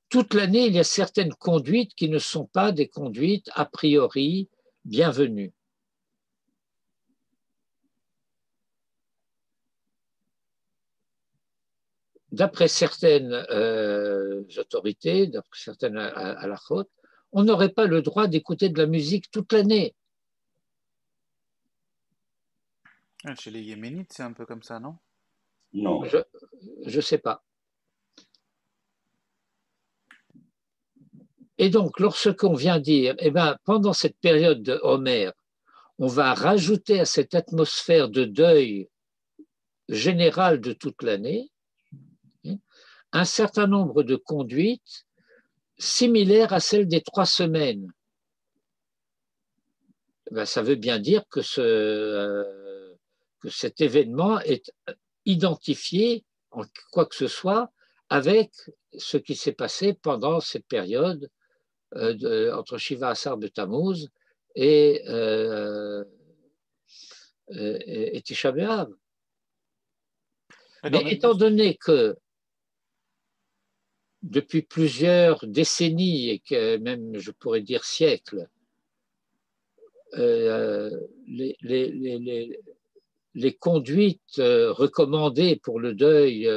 Toute l'année, il y a certaines conduites qui ne sont pas des conduites a priori bienvenues. D'après certaines autorités, d'après certaines halakhot, on n'aurait pas le droit d'écouter de la musique toute l'année. Chez les Yéménites, c'est un peu comme ça, non? Non. Je ne sais pas. Et donc, lorsqu'on vient dire, eh ben, pendant cette période de Homer, on va rajouter à cette atmosphère de deuil général de toute l'année un certain nombre de conduites similaires à celles des 3 semaines. Ben, ça veut bien dire que cet événement est identifié en quoi que ce soit avec ce qui s'est passé pendant cette période entre Shiva Asar de Tammuz et Tisha B'Av. Mais étant donné que depuis plusieurs décennies et que même je pourrais dire siècles, les conduites recommandées pour le deuil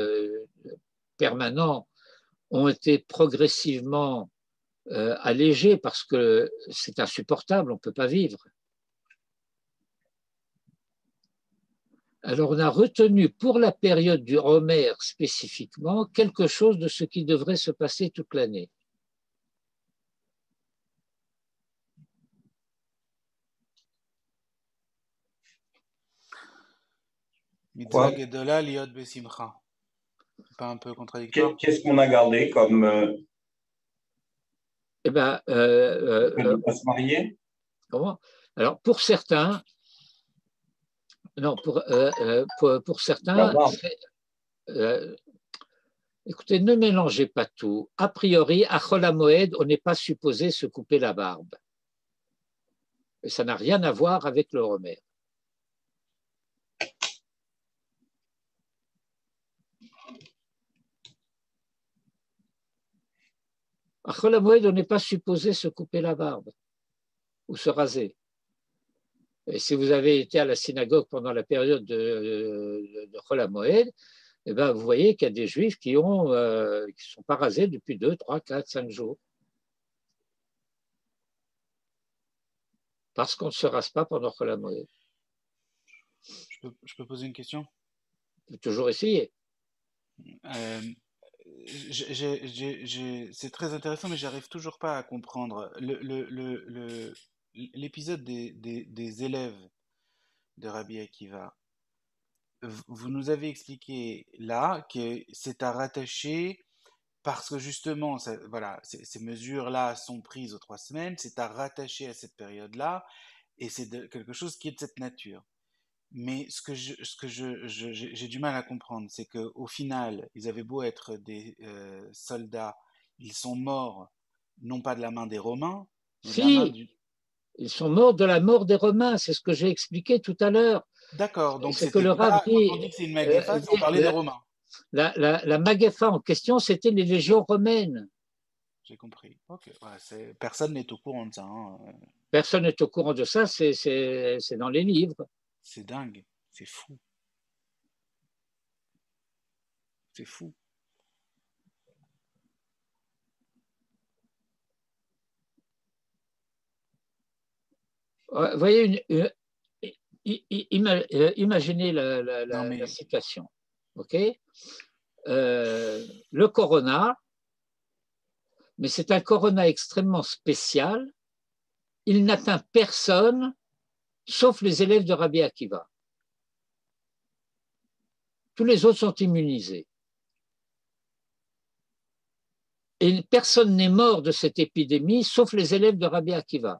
permanent ont été progressivement allégées parce que c'est insupportable, on ne peut pas vivre. Alors on a retenu pour la période du Homer spécifiquement quelque chose de ce qui devrait se passer toute l'année. Mitzvah Gedola liot besimcha. C'est pas un peu contradictoire? Qu'est-ce qu'on a gardé comme Eh ben, ne pas se marier? comment? Alors pour certains, non, pour certains, écoutez, ne mélangez pas tout. A priori, à Chol HaMoed, on n'est pas supposé se couper la barbe. Et ça n'a rien à voir avec le Homer. À Chol HaMoed, on n'est pas supposé se couper la barbe ou se raser. Et si vous avez été à la synagogue pendant la période de Chol HaMoed, eh ben, vous voyez qu'il y a des juifs qui sont pas rasés depuis 2, 3, 4, 5 jours. Parce qu'on ne se rase pas pendant Chol HaMoed. Je peux poser une question? Il faut toujours essayer. Euh, c'est très intéressant, mais j'arrive toujours pas à comprendre. L'épisode des élèves de Rabbi Akiva, vous nous avez expliqué là que c'est à rattacher, parce que justement, voilà, ces mesures-là sont prises aux 3 semaines, c'est à rattacher à cette période-là, et c'est quelque chose qui est de cette nature. Mais j'ai du mal à comprendre, c'est qu'au final, ils avaient beau être des soldats, ils sont morts, non pas de la main des Romains, mais de la main Si, du... ils sont morts de la mort des Romains, c'est ce que j'ai expliqué tout à l'heure. D'accord, donc C'est que c'était le Rav pas, quand dit, on dit que c'est une Maguefa, c'est on parlait des Romains. la Maguefa en question, c'était les légions romaines. J'ai compris. Ok, ouais, personne n'est au courant de ça, hein. Personne n'est au courant de ça, c'est dans les livres. C'est dingue, c'est fou, c'est fou. Vous voyez, imaginez Non la mais, situation. Ok, le corona, mais c'est un corona extrêmement spécial. Il n'atteint personne, sauf les élèves de Rabbi Akiva. Tous les autres sont immunisés. Et personne n'est mort de cette épidémie, sauf les élèves de Rabbi Akiva.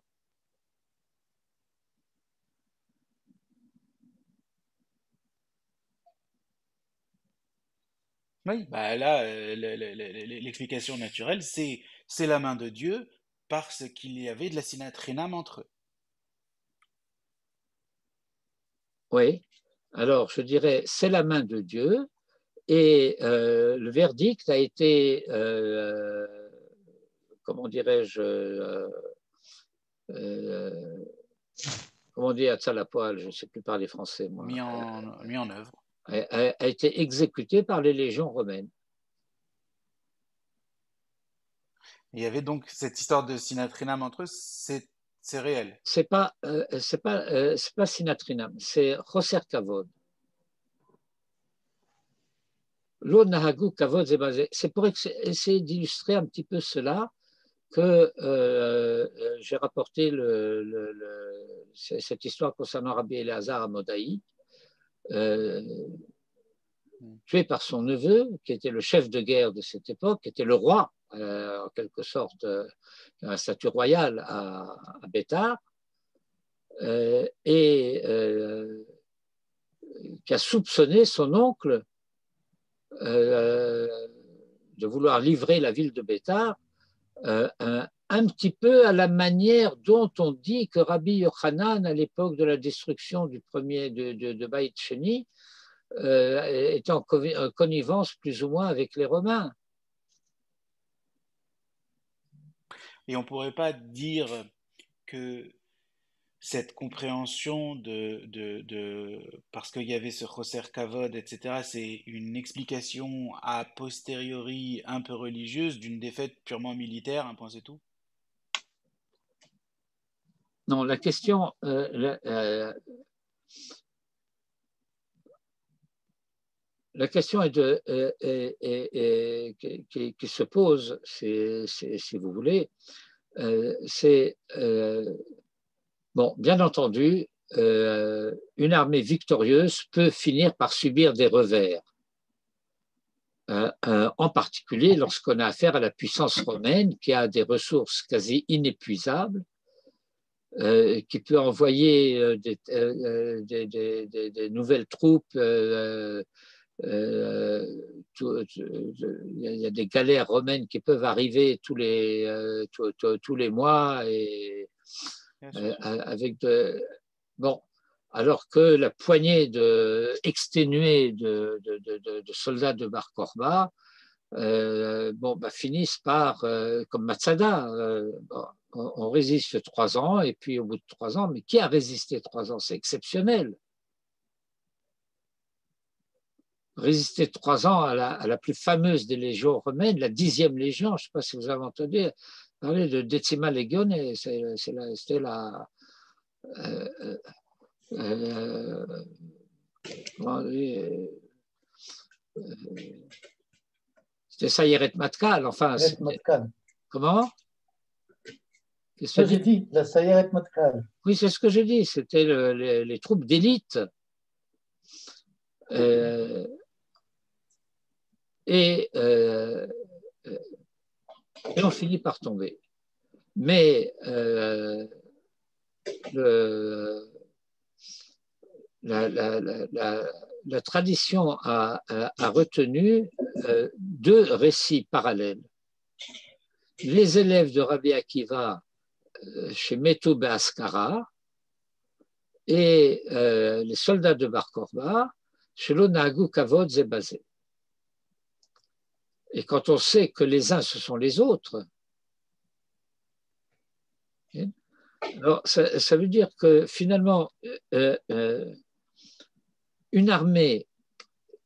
oui, bah là, l'explication naturelle, c'est la main de Dieu parce qu'il y avait de la sinatrinam entre eux. Oui. Alors, je dirais, c'est la main de Dieu. Et le verdict a été, comment dirais-je, comment dire ça la poêle, je ne sais plus parler français, moi, Mis en œuvre. a été exécuté par les légions romaines. Il y avait donc cette histoire de sinatrinam entre eux, c'est réel. C'est pas Sinatrinam, c'est Choser Kavod. Lo Nahagu Kavod Zebazé. C'est pour essayer d'illustrer un petit peu cela que j'ai rapporté cette histoire concernant Rabbi Elazar Amodai, tué par son neveu, qui était le chef de guerre de cette époque, qui était le roi, en quelque sorte, un statut royal à Bétar, et qui a soupçonné son oncle de vouloir livrer la ville de Bétar, un petit peu à la manière dont on dit que Rabbi Yochanan, à l'époque de la destruction du premier de Baït Sheni, était en connivence plus ou moins avec les Romains. Et on ne pourrait pas dire que cette compréhension parce qu'il y avait ce Choser Kavod, etc., c'est une explication a posteriori un peu religieuse d'une défaite purement militaire, un point c'est tout? Non, la question, la question qui se pose, si vous voulez, c'est, bon, bien entendu, une armée victorieuse peut finir par subir des revers, en particulier lorsqu'on a affaire à la puissance romaine qui a des ressources quasi inépuisables, qui peut envoyer des nouvelles troupes. Il y a des galères romaines qui peuvent arriver tous les mois et avec bon, alors que la poignée exténuée de soldats de Bar Korba finissent par, comme Matsada, on résiste 3 ans, et puis au bout de 3 ans, mais qui a résisté 3 ans? C'est exceptionnel. Résister 3 ans à la plus fameuse des légions romaines, la 10e légion. Je ne sais pas si vous avez entendu parler de Decima Legione, c'était la c'était Sayeret Matkal, enfin. Comment? Qu'est-ce que j'ai dit? La Sayeret Matkal. Oui, c'est ce que j'ai dit. C'était les troupes d'élite. Et on finit par tomber. Mais la tradition a retenu 2 récits parallèles. Les élèves de Rabbi Akiva chez Metou Be'askara et les soldats de Bar Korba chez l'Onagu Kavod Zebazé. Et quand on sait que les uns, ce sont les autres, alors ça veut dire que finalement, une armée,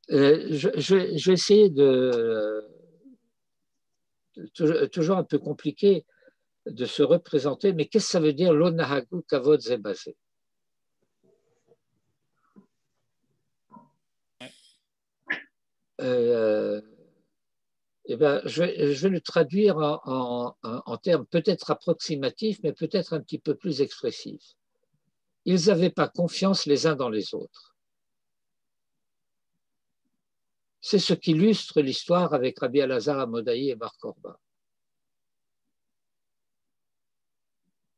je vais essayer toujours un peu compliqué de se représenter, mais qu'est-ce que ça veut dire l'onahagu kavod zebazé? Je vais le traduire en termes peut-être approximatifs, mais peut-être un petit peu plus expressifs. Ils n'avaient pas confiance les uns dans les autres. C'est ce qu'illustre l'histoire avec Rabbi Elazar Amodaï et Bar Korba.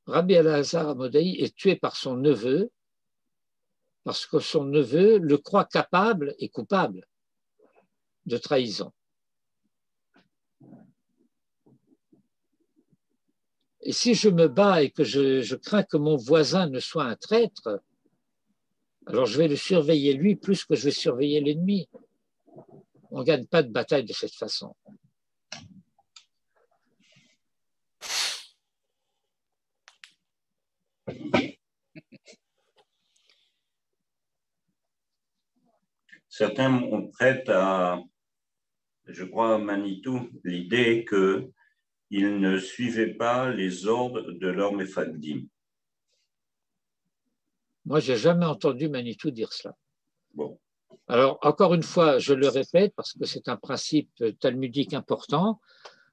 Rabbi Elazar Amodaï est tué par son neveu parce que son neveu le croit capable et coupable de trahison. Et si je me bats et que je crains que mon voisin ne soit un traître, alors je vais le surveiller lui plus que je vais surveiller l'ennemi. On ne gagne pas de bataille de cette façon. Certains prêtent à, je crois, à Manitou, l'idée qu'ils ne suivaient pas les ordres de leur Mefaddim. Moi, je n'ai jamais entendu Manitou dire cela. Bon. Alors, encore une fois, je le répète parce que c'est un principe talmudique important.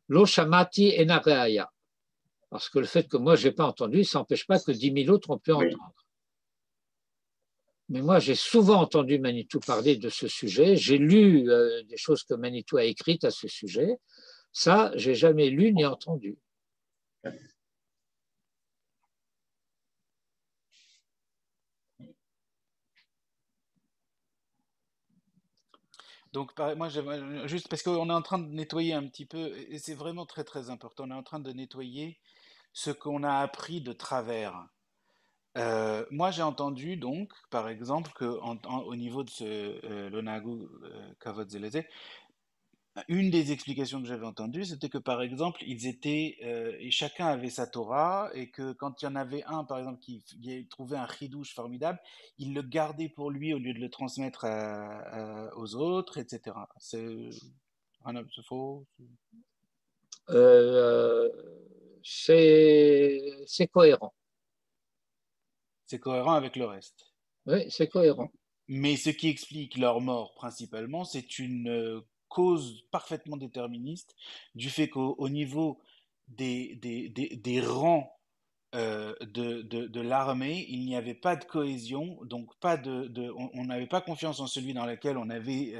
Lo shamati ena reaya. Parce que le fait que moi, je n'ai pas entendu, ça n'empêche pas que 10 000 autres ont pu entendre. Mais moi, j'ai souvent entendu Manitou parler de ce sujet. J'ai lu des choses que Manitou a écrites à ce sujet. Ça, je n'ai jamais lu ni entendu. Donc, moi, juste parce qu'on est en train de nettoyer un petit peu, et c'est vraiment très très important, on est en train de nettoyer ce qu'on a appris de travers. Moi, j'ai entendu donc, par exemple, que au niveau de ce l'Onagu Kavod Zeleze, une des explications que j'avais entendues, c'était que par exemple, ils étaient et chacun avait sa Torah et que quand il y en avait un, par exemple, qui trouvait un chidouche formidable, il le gardait pour lui au lieu de le transmettre aux autres, etc. C'est faux. C'est cohérent. C'est cohérent avec le reste. Oui, c'est cohérent. Mais ce qui explique leur mort principalement, c'est une cause parfaitement déterministe du fait qu'au niveau des rangs de l'armée, il n'y avait pas de cohésion, donc on n'avait pas confiance en celui dans lequel on avait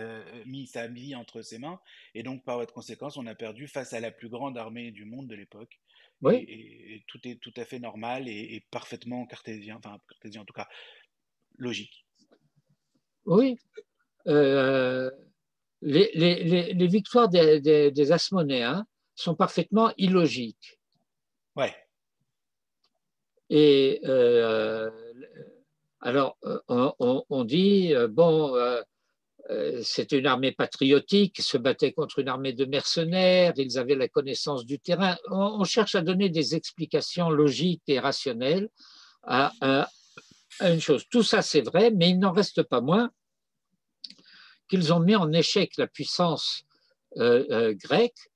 mis sa vie entre ses mains, et donc par voie de conséquence, on a perdu face à la plus grande armée du monde de l'époque. Oui. Et tout est tout à fait normal et parfaitement cartésien, enfin cartésien en tout cas, logique. Oui. Les victoires des Asmonéens sont parfaitement illogiques. Ouais. Et alors, on dit, bon, C'était une armée patriotique qui se battait contre une armée de mercenaires, ils avaient la connaissance du terrain. On cherche à donner des explications logiques et rationnelles à une chose. Tout ça, c'est vrai, mais il n'en reste pas moins qu'ils ont mis en échec la puissance grecque.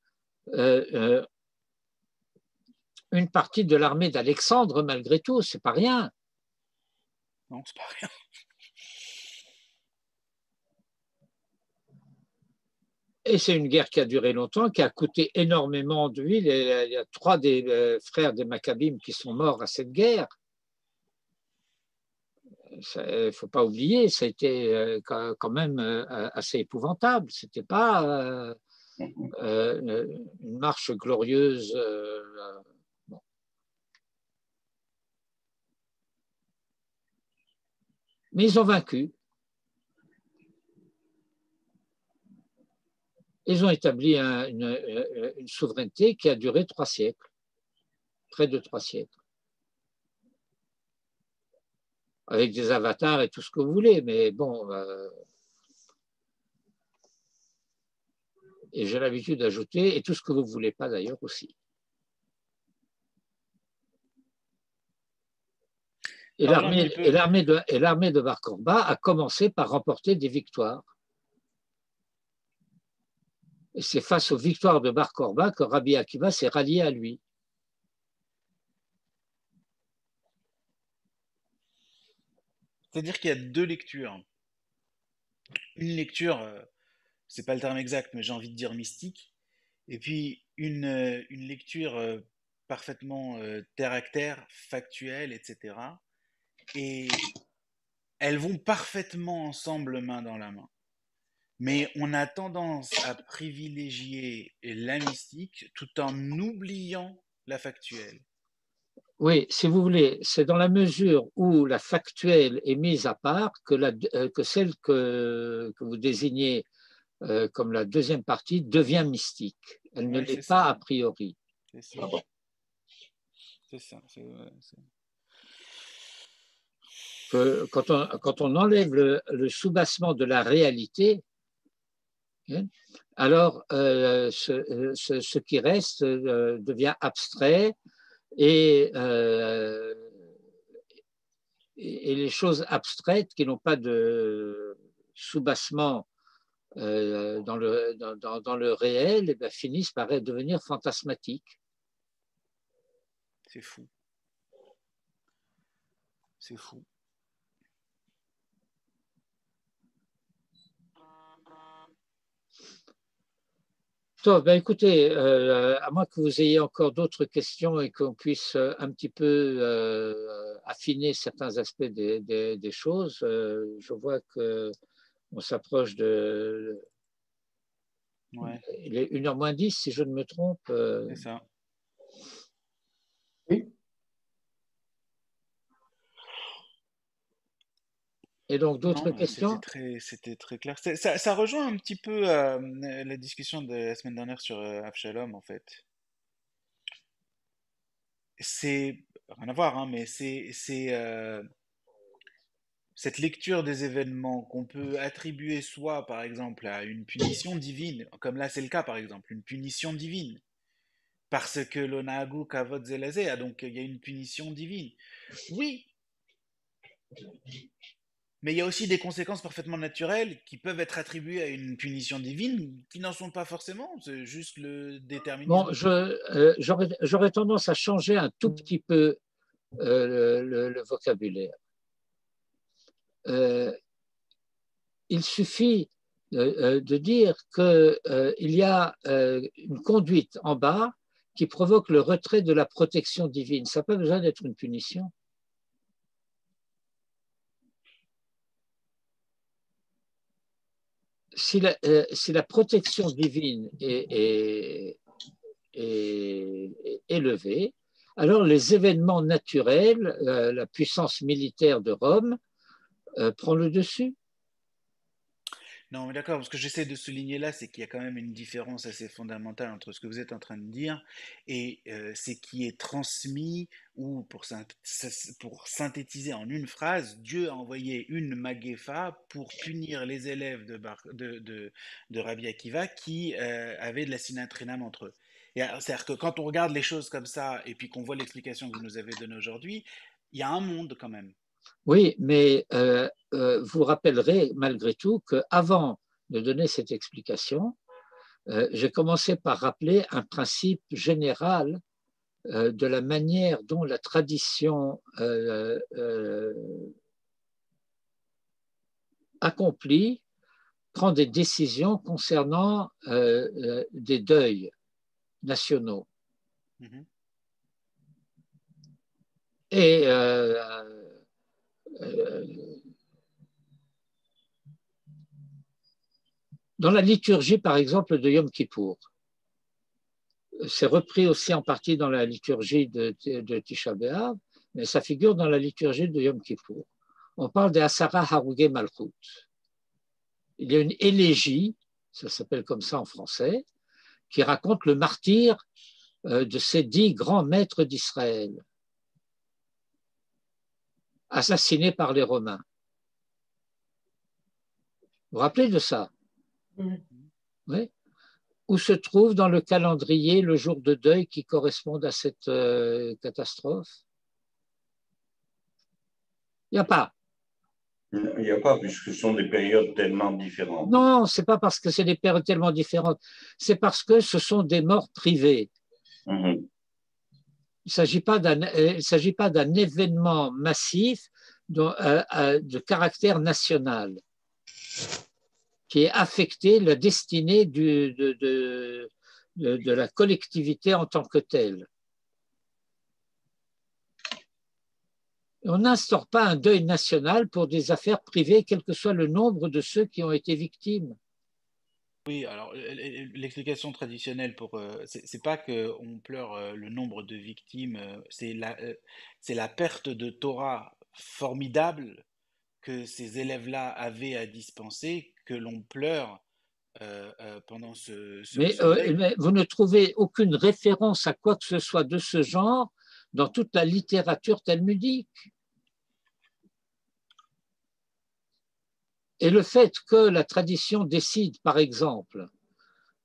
Une partie de l'armée d'Alexandre, malgré tout, c'est pas rien. Non, c'est pas rien. Et c'est une guerre qui a duré longtemps, qui a coûté énormément d'huile. Il y a 3 des frères des Maccabim qui sont morts à cette guerre. Il ne faut pas oublier, ça a été quand même assez épouvantable. Ce n'était pas une marche glorieuse. Bon. Mais ils ont vaincu. Ils ont établi une souveraineté qui a duré 3 siècles, près de 3 siècles. Avec des avatars et tout ce que vous voulez, mais bon. Et j'ai l'habitude d'ajouter, et tout ce que vous ne voulez pas d'ailleurs aussi. Et l'armée de Bar Korba a commencé par remporter des victoires. Et c'est face aux victoires de Bar Korba que Rabbi Akiva s'est rallié à lui. C'est-à-dire qu'il y a 2 lectures. Une lecture, c'est pas le terme exact, mais j'ai envie de dire mystique, et puis une lecture parfaitement terre à terre, factuelle, etc. Et elles vont parfaitement ensemble main dans la main. Mais on a tendance à privilégier la mystique tout en oubliant la factuelle. Oui, si vous voulez, c'est dans la mesure où la factuelle est mise à part que celle que vous désignez comme la deuxième partie devient mystique. Elle ne l'est pas a priori. C'est ça. C'est ça. Quand on enlève le soubassement de la réalité, alors ce qui reste devient abstrait et les choses abstraites qui n'ont pas de soubassement dans le réel, eh bien, finissent par devenir fantasmatiques. C'est fou. C'est fou. Ben écoutez, à moins que vous ayez encore d'autres questions et qu'on puisse un petit peu affiner certains aspects des choses, je vois qu'on s'approche de... Ouais. Il est 1h moins 10, si je ne me trompe. C'est ça. Oui. Et donc, d'autres questions? C'était très clair. Ça rejoint un petit peu la discussion de la semaine dernière sur Avshalom, en fait. C'est rien à voir, hein, mais c'est cette lecture des événements qu'on peut attribuer soit, par exemple, à une punition divine, comme là c'est le cas, par exemple, une punition divine, parce que l'onagu kavod zelazé, donc il y a une punition divine. Oui, mais il y a aussi des conséquences parfaitement naturelles qui peuvent être attribuées à une punition divine, qui n'en sont pas forcément, c'est juste le déterminisme. Bon, j'aurais tendance à changer un tout petit peu le vocabulaire. Il suffit de dire qu'il y a une conduite en bas qui provoque le retrait de la protection divine. Ça n'a pas besoin d'être une punition. Si la protection divine est élevée, alors les événements naturels, la puissance militaire de Rome prend le dessus. Non, mais d'accord, ce que j'essaie de souligner là, c'est qu'il y a quand même une différence assez fondamentale entre ce que vous êtes en train de dire et ce qui est transmis, ou pour synthétiser en une phrase, Dieu a envoyé une Maguefa pour punir les élèves de Rabbi Akiva qui avaient de la sinatrinam entre eux. C'est-à-dire que quand on regarde les choses comme ça et puis qu'on voit l'explication que vous nous avez donnée aujourd'hui, il y a un monde quand même. Oui, mais vous rappellerez malgré tout qu'avant de donner cette explication, j'ai commencé par rappeler un principe général de la manière dont la tradition accomplie prend des décisions concernant des deuils nationaux. Mhm. Et dans la liturgie, par exemple, de Yom Kippour, c'est repris aussi en partie dans la liturgie de Tisha B'Av, mais ça figure dans la liturgie de Yom Kippour. On parle des Asara Harugei Malchut. Il y a une élégie, ça s'appelle comme ça en français, qui raconte le martyre de ces 10 grands maîtres d'Israël, assassinés par les Romains. Vous vous rappelez de ça? Oui. Où se trouve dans le calendrier le jour de deuil qui correspond à cette catastrophe? Il n'y a pas. Il n'y a pas, puisque ce sont des périodes tellement différentes. Non, ce n'est pas parce que c'est des périodes tellement différentes, c'est parce que ce sont des morts privées. Mhm. Il ne s'agit pas d'un événement massif de caractère national qui ait affecté la destinée de la collectivité en tant que telle. On n'instaure pas un deuil national pour des affaires privées, quel que soit le nombre de ceux qui ont été victimes. Oui, alors l'explication traditionnelle pour c'est pas que on pleure le nombre de victimes, c'est la perte de Torah formidable que ces élèves-là avaient à dispenser que l'on pleure pendant ce deuil. Mais vous ne trouvez aucune référence à quoi que ce soit de ce genre dans toute la littérature talmudique. Et le fait que la tradition décide, par exemple,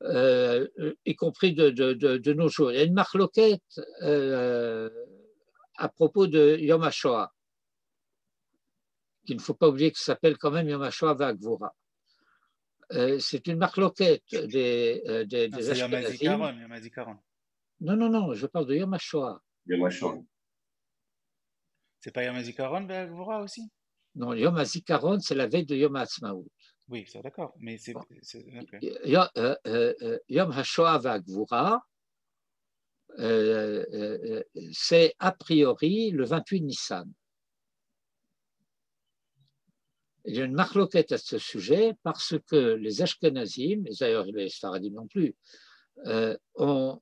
y compris de nos jours, il y a une marloquette à propos de Yom HaShoah, qu'il ne faut pas oublier que ça s'appelle quand même Yom HaShoah Va'Gvura. C'est une marloquette des C'est Yom Ashkenazim. HaZikaron, Yom HaZikaron. Non, je parle de Yom HaShoah. C'est pas Yom HaZikaron, Gvora aussi? Non, Yom HaZikaron, c'est la veille de Yom HaAtzmaut. Oui, c'est d'accord, mais c'est Bon. okay. Yom HaShoah Va'Gvura, c'est a priori le 28 Nissan. Il y a une marloquette à ce sujet parce que les Ashkenazim, et d'ailleurs les Sfaradim non plus, comme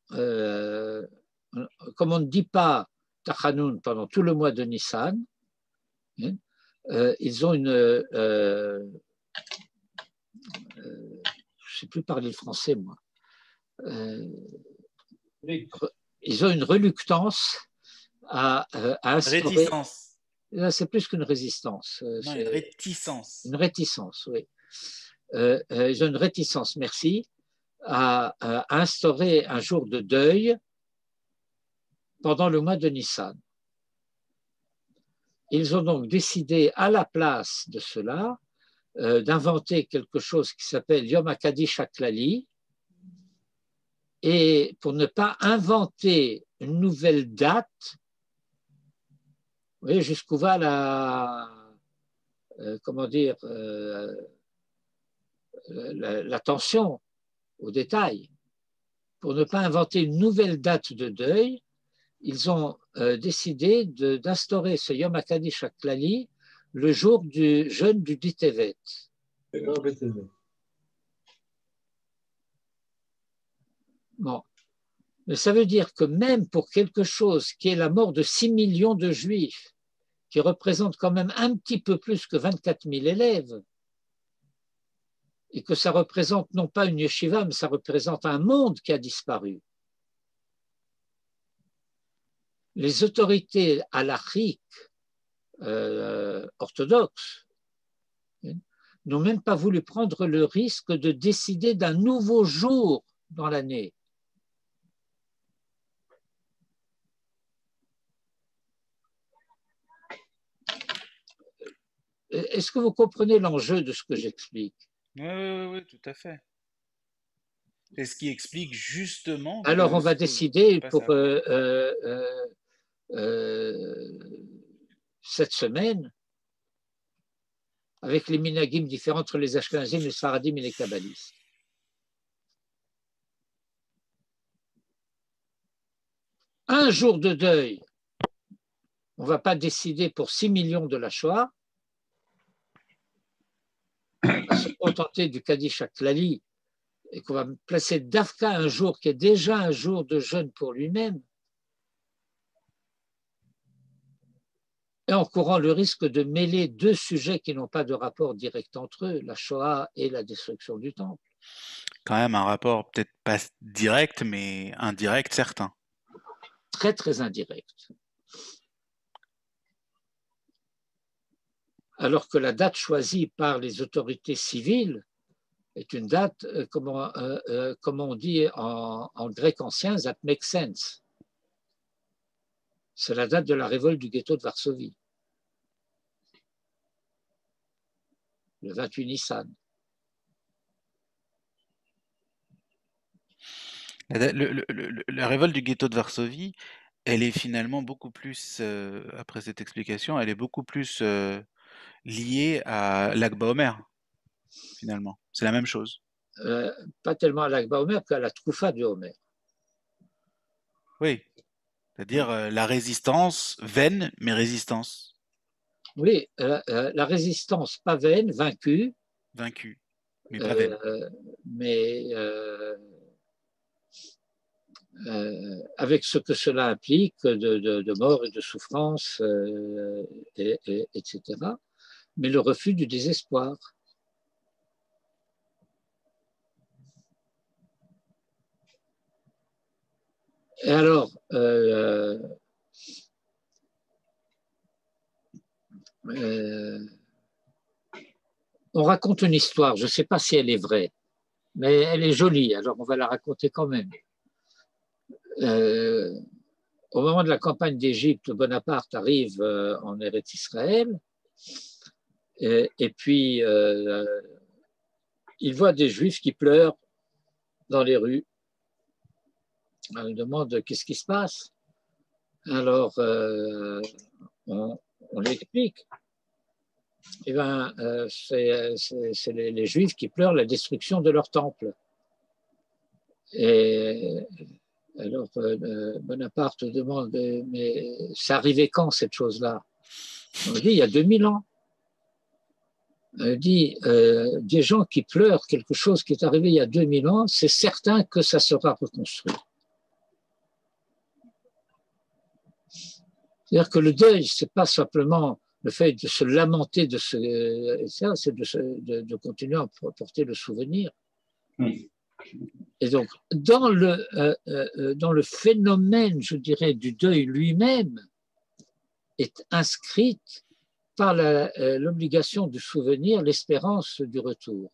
on ne dit pas Tachanoun pendant tout le mois de Nissan, ils ont je ne sais plus parler le français moi, ils ont une reluctance à instaurer. Réticence. C'est plus qu'une résistance. Non, une réticence. Une réticence, oui. Ils ont une réticence, merci, à instaurer un jour de deuil pendant le mois de Nissan. Ils ont donc décidé, à la place de cela, d'inventer quelque chose qui s'appelle Yom HaKadish HaKlali, et pour ne pas inventer une nouvelle date, vous voyez jusqu'où va l'attention aux détails. Pour ne pas inventer une nouvelle date de deuil, ils ont décidé d'instaurer ce Yom HaKadish HaKlali le jour du jeûne du Ditevet. Bon. Mais ça veut dire que même pour quelque chose qui est la mort de 6 millions de Juifs, qui représente quand même un petit peu plus que 24 000 élèves, et que ça représente non pas une yeshiva, mais ça représente un monde qui a disparu. Les autorités halachiques orthodoxes n'ont même pas voulu prendre le risque de décider d'un nouveau jour dans l'année. Est-ce que vous comprenez l'enjeu de ce que j'explique? Oui, tout à fait. C'est ce qui explique justement Alors, que on va ce que décider pas pour savoir. cette semaine, avec les minagim différents entre les Ashkenazim, les Sfaradim et les Kabbalistes. Un jour de deuil, on ne va pas décider pour 6 millions de la Shoah, on va se contenter du Kaddish Klali et qu'on va placer Dafka un jour qui est déjà un jour de jeûne pour lui-même, et en courant le risque de mêler deux sujets qui n'ont pas de rapport direct entre eux, la Shoah et la destruction du temple. Quand même un rapport peut-être pas direct, mais indirect certain. Très, très indirect. Alors que la date choisie par les autorités civiles est une date, comme on dit en grec ancien, that makes sense. C'est la date de la révolte du ghetto de Varsovie, le 28 Nissan. La révolte du ghetto de Varsovie, elle est finalement beaucoup plus, après cette explication, elle est beaucoup plus liée à l'Akba Omer, finalement. C'est la même chose. Pas tellement à l'Akba Omer qu'à la Troufa du Homer. Oui, c'est-à-dire la résistance vaine, mais résistance. Oui, la résistance pas vaine, vaincue, Vaincue, mais pas vaine. mais avec ce que cela implique de mort et de souffrance, etc. Mais le refus du désespoir. Et alors, on raconte une histoire, je ne sais pas si elle est vraie, mais elle est jolie, alors on va la raconter quand même. Au moment de la campagne d'Égypte, Bonaparte arrive en Eretz Israël, et puis il voit des Juifs qui pleurent dans les rues. Il demande qu'est-ce qui se passe. Alors, on l'explique. Eh bien, c'est les Juifs qui pleurent la destruction de leur temple. Et alors, Bonaparte demande, mais c'est arrivé quand cette chose-là? On dit, il y a 2000 ans. On dit, des gens qui pleurent quelque chose qui est arrivé il y a 2000 ans, c'est certain que ça sera reconstruit. C'est-à-dire que le deuil, ce n'est pas simplement le fait de se lamenter, c'est de continuer à porter le souvenir. Et donc, dans le phénomène, je dirais, du deuil lui-même, est inscrite par l'obligation du souvenir, l'espérance du retour.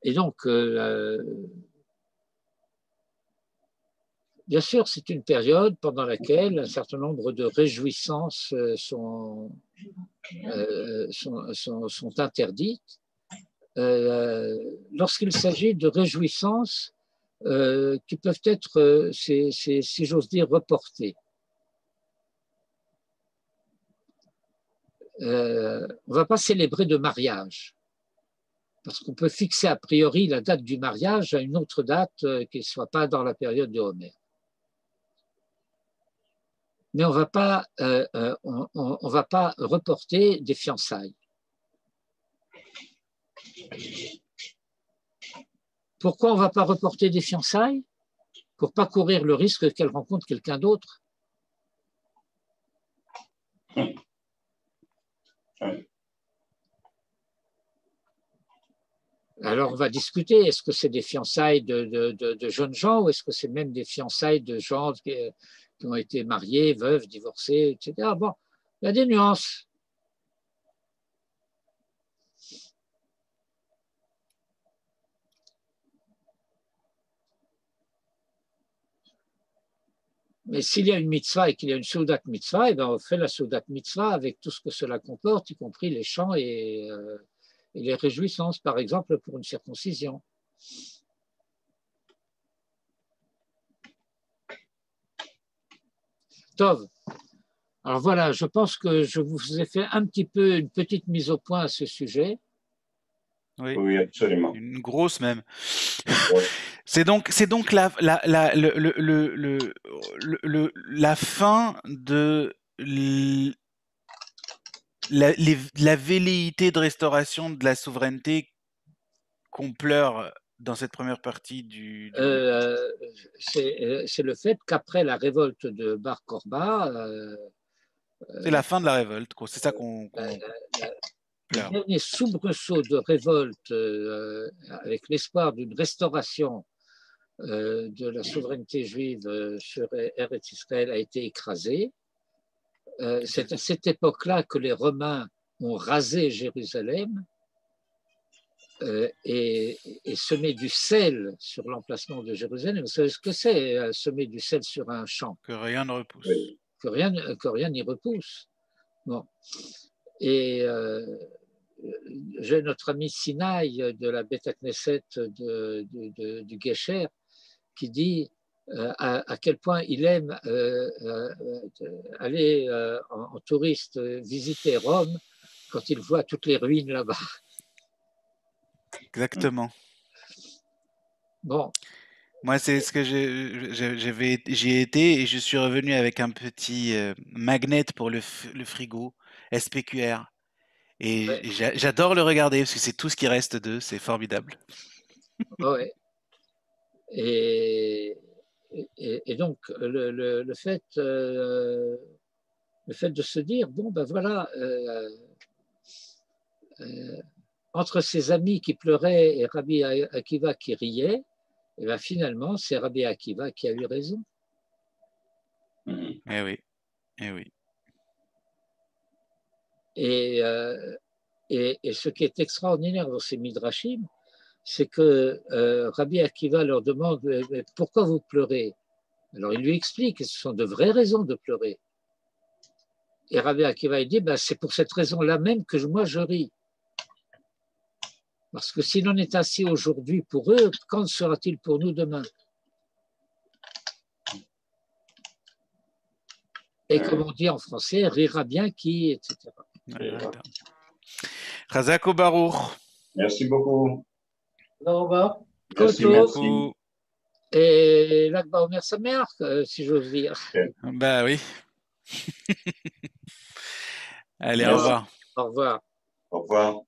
Et donc, bien sûr, c'est une période pendant laquelle un certain nombre de réjouissances sont interdites. Lorsqu'il s'agit de réjouissances qui peuvent être, si j'ose dire, reportées. On ne va pas célébrer de mariage, parce qu'on peut fixer a priori la date du mariage à une autre date qui ne soit pas dans la période de Homère. Mais on ne va pas reporter des fiançailles. Pourquoi on ne va pas reporter des fiançailles? Pour ne pas courir le risque qu'elle rencontre quelqu'un d'autre. Alors, on va discuter, est-ce que c'est des fiançailles de jeunes gens ou est-ce que c'est même des fiançailles de gens qui ont été mariés, veuves, divorcés, etc. Bon, il y a des nuances. Mais s'il y a une mitzvah et qu'il y a une Seudat mitzvah, eh ben on fait la Seudat mitzvah avec tout ce que cela comporte, y compris les chants et les réjouissances, par exemple, pour une circoncision. Tov. Alors voilà, je pense que je vous ai fait un petit peu une petite mise au point à ce sujet. Oui, Oui, absolument. une grosse même. Ouais. C'est donc la fin de la velléité de restauration de la souveraineté qu'on pleure dans cette première partie du C'est le fait qu'après la révolte de Bar Korba, c'est la fin de la révolte, quoi. C'est ça qu'on le pleure. dernier soubresaut de révolte avec l'espoir d'une restauration de la souveraineté juive sur Eretz Israël a été écrasé. C'est à cette époque-là que les Romains ont rasé Jérusalem et semé du sel sur l'emplacement de Jérusalem. Vous savez ce que c'est, semer du sel sur un champ? Que rien ne repousse. Oui. Que rien n'y repousse. Bon. Et j'ai notre ami Sinaï de la Beth Knesset du Gesher qui dit à quel point il aime aller en touriste visiter Rome quand il voit toutes les ruines là-bas. Exactement. Bon. Moi, c'est ce que j'y ai été et je suis revenu avec un petit magnet pour le frigo SPQR. Et Ouais. j'adore le regarder parce que c'est tout ce qui reste d'eux, c'est formidable. Ouais. Et donc, le fait de se dire, bon, ben voilà, entre ses amis qui pleuraient et Rabbi Akiva qui riait, et ben finalement, c'est Rabbi Akiva qui a eu raison. Eh oui, eh oui. Et ce qui est extraordinaire dans ces midrashim, c'est que Rabbi Akiva leur demande pourquoi vous pleurez. Alors il lui explique que ce sont de vraies raisons de pleurer. Et Rabbi Akiva il dit c'est pour cette raison-là même que moi je ris. Parce que s'il en est ainsi aujourd'hui pour eux, quand sera-t-il pour nous demain? Et comme on dit en français, rira bien qui, etc. Chazak Baruch. Merci beaucoup. Au revoir. Merci, merci. Et l'Akba Omer Sameach, si j'ose dire. Bah oui. Allez, Merci. au revoir. Au revoir. Au revoir.